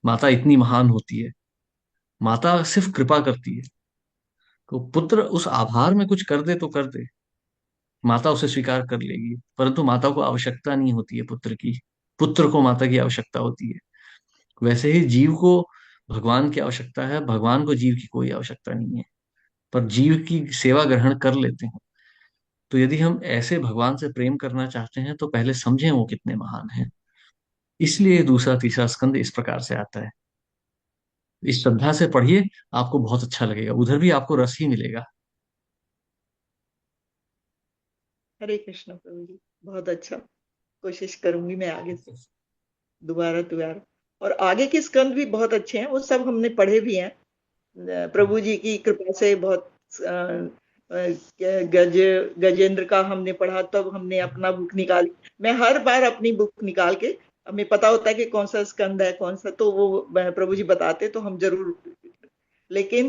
माता इतनी महान होती है, माता सिर्फ कृपा करती है। तो पुत्र उस आभार में कुछ कर दे तो कर दे, माता उसे स्वीकार कर लेगी, परंतु माता को आवश्यकता नहीं होती है पुत्र की, पुत्र को माता की आवश्यकता होती है। वैसे ही जीव को भगवान की आवश्यकता है, भगवान को जीव की कोई आवश्यकता नहीं है, पर जीव की सेवा ग्रहण कर लेते हैं। तो यदि हम ऐसे भगवान से प्रेम करना चाहते हैं तो पहले समझें वो कितने महान हैं। इसलिए दूसरा तीसरा स्कंद इस प्रकार से आता है। इस श्रद्धा से पढ़िए, आपको बहुत अच्छा लगेगा, उधर भी आपको रस ही मिलेगा। हरे कृष्ण प्रभु जी, बहुत अच्छा। कोशिश करूंगी मैं आगे से दोबारा दोबारा। और आगे के स्कंद भी बहुत अच्छे हैं, वो सब हमने पढ़े भी हैं। प्रभु जी की कृपा से बहुत गज गजेंद्र का हमने पढ़ा, तब हमने अपना बुक निकाली। मैं हर बार अपनी बुक निकाल के, हमें पता होता है कि कौन सा स्कंद है कौन सा, तो वो प्रभु जी बताते तो हम जरूर। लेकिन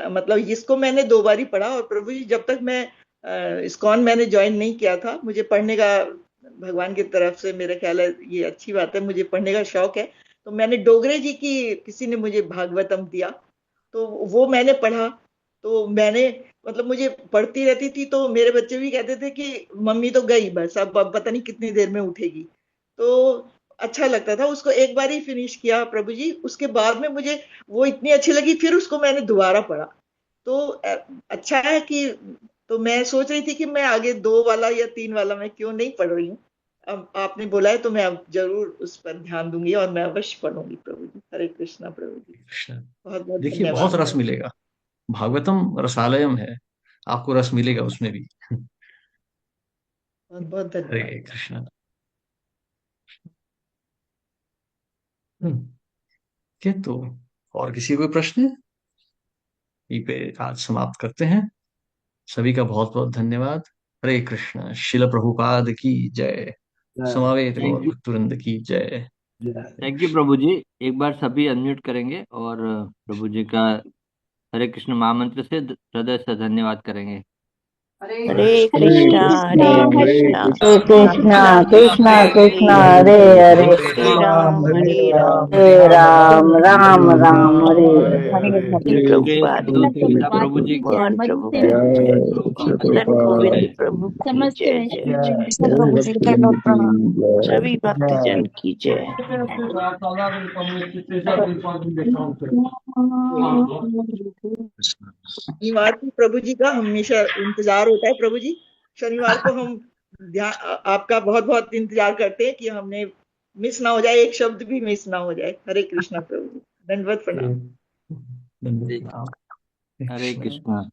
मतलब इसको मैंने 2 बार ही पढ़ा। और प्रभु जी जब तक मैं इस्कॉन मैंने ज्वाइन नहीं किया था, मुझे पढ़ने का भगवान की तरफ से, मेरा ख्याल है ये अच्छी बात है, मुझे पढ़ने का शौक है। तो मैंने डोगरे जी की, किसी ने मुझे भागवतम दिया, तो वो मैंने पढ़ा। तो मैंने मतलब मुझे पढ़ती रहती थी, तो मेरे बच्चे भी कहते थे कि मम्मी तो गई बस, अब पता नहीं कितनी देर में उठेगी। तो अच्छा लगता था। उसको एक बार ही फिनिश किया प्रभु जी, उसके बाद में मुझे वो इतनी अच्छी लगी, फिर उसको मैंने दोबारा पढ़ा। तो अच्छा है कि, तो मैं सोच रही थी कि मैं आगे 2 वाला या 3 वाला मैं क्यों नहीं पढ़ रही हूँ। अब आपने बोला है तो मैं अब जरूर उस पर ध्यान दूंगी और मैं अवश्य पढ़ूंगी प्रभु जी। हरे कृष्णा प्रभु जी, कृष्ण। बहुत बहुत देखिए बहुत धन्यवाद रस प्रभु। मिलेगा, भागवतम रसालयम है, आपको रस मिलेगा उसमें भी। बहुत बहुत धन्यवाद। हरे कृष्ण। हम्म, ठीक है, तो और किसी को कोई प्रश्न है? यहीं पे आज समाप्त करते हैं। सभी का बहुत बहुत धन्यवाद। हरे कृष्ण। शिल प्रभुपाद की जय। हाँ, समावेत थैंक गौर यू। भक्तवृंद की जय। थैंक यू प्रभु जी। एक बार सभी अनम्यूट करेंगे और प्रभु जी का हरे कृष्ण महामंत्र से हृदय से धन्यवाद करेंगे। हरे हरे कृष्णा कृष्णा हरे हरे कृष्णा हरे कृष्णा कृष्णा कृष्णा कृष्णा कृष्णा हरे हरे हरे हरे हरे राम हरे राम हरे राम राम राम हरे हरे हरे। हरे श्री प्रभुपाद श्री की जय, गीता प्रभु जी की भगवान प्रभु की जय। जय, श्री धन प्रभुपाद गोविंद प्रभु की समझते जय हैं जय श्री जय, विद्या जय प्रभु जी का भक्तजन की जय। सभी भक्तजन की जय। शनिवार को प्रभु जी का हमेशा इंतजार होता है प्रभु जी। शनिवार को हम आपका बहुत बहुत इंतजार करते हैं कि हमने मिस ना हो जाए, एक शब्द भी मिस ना हो जाए। हरे कृष्णा प्रभु जी, दंडवत प्रणाम। हरे कृष्णा।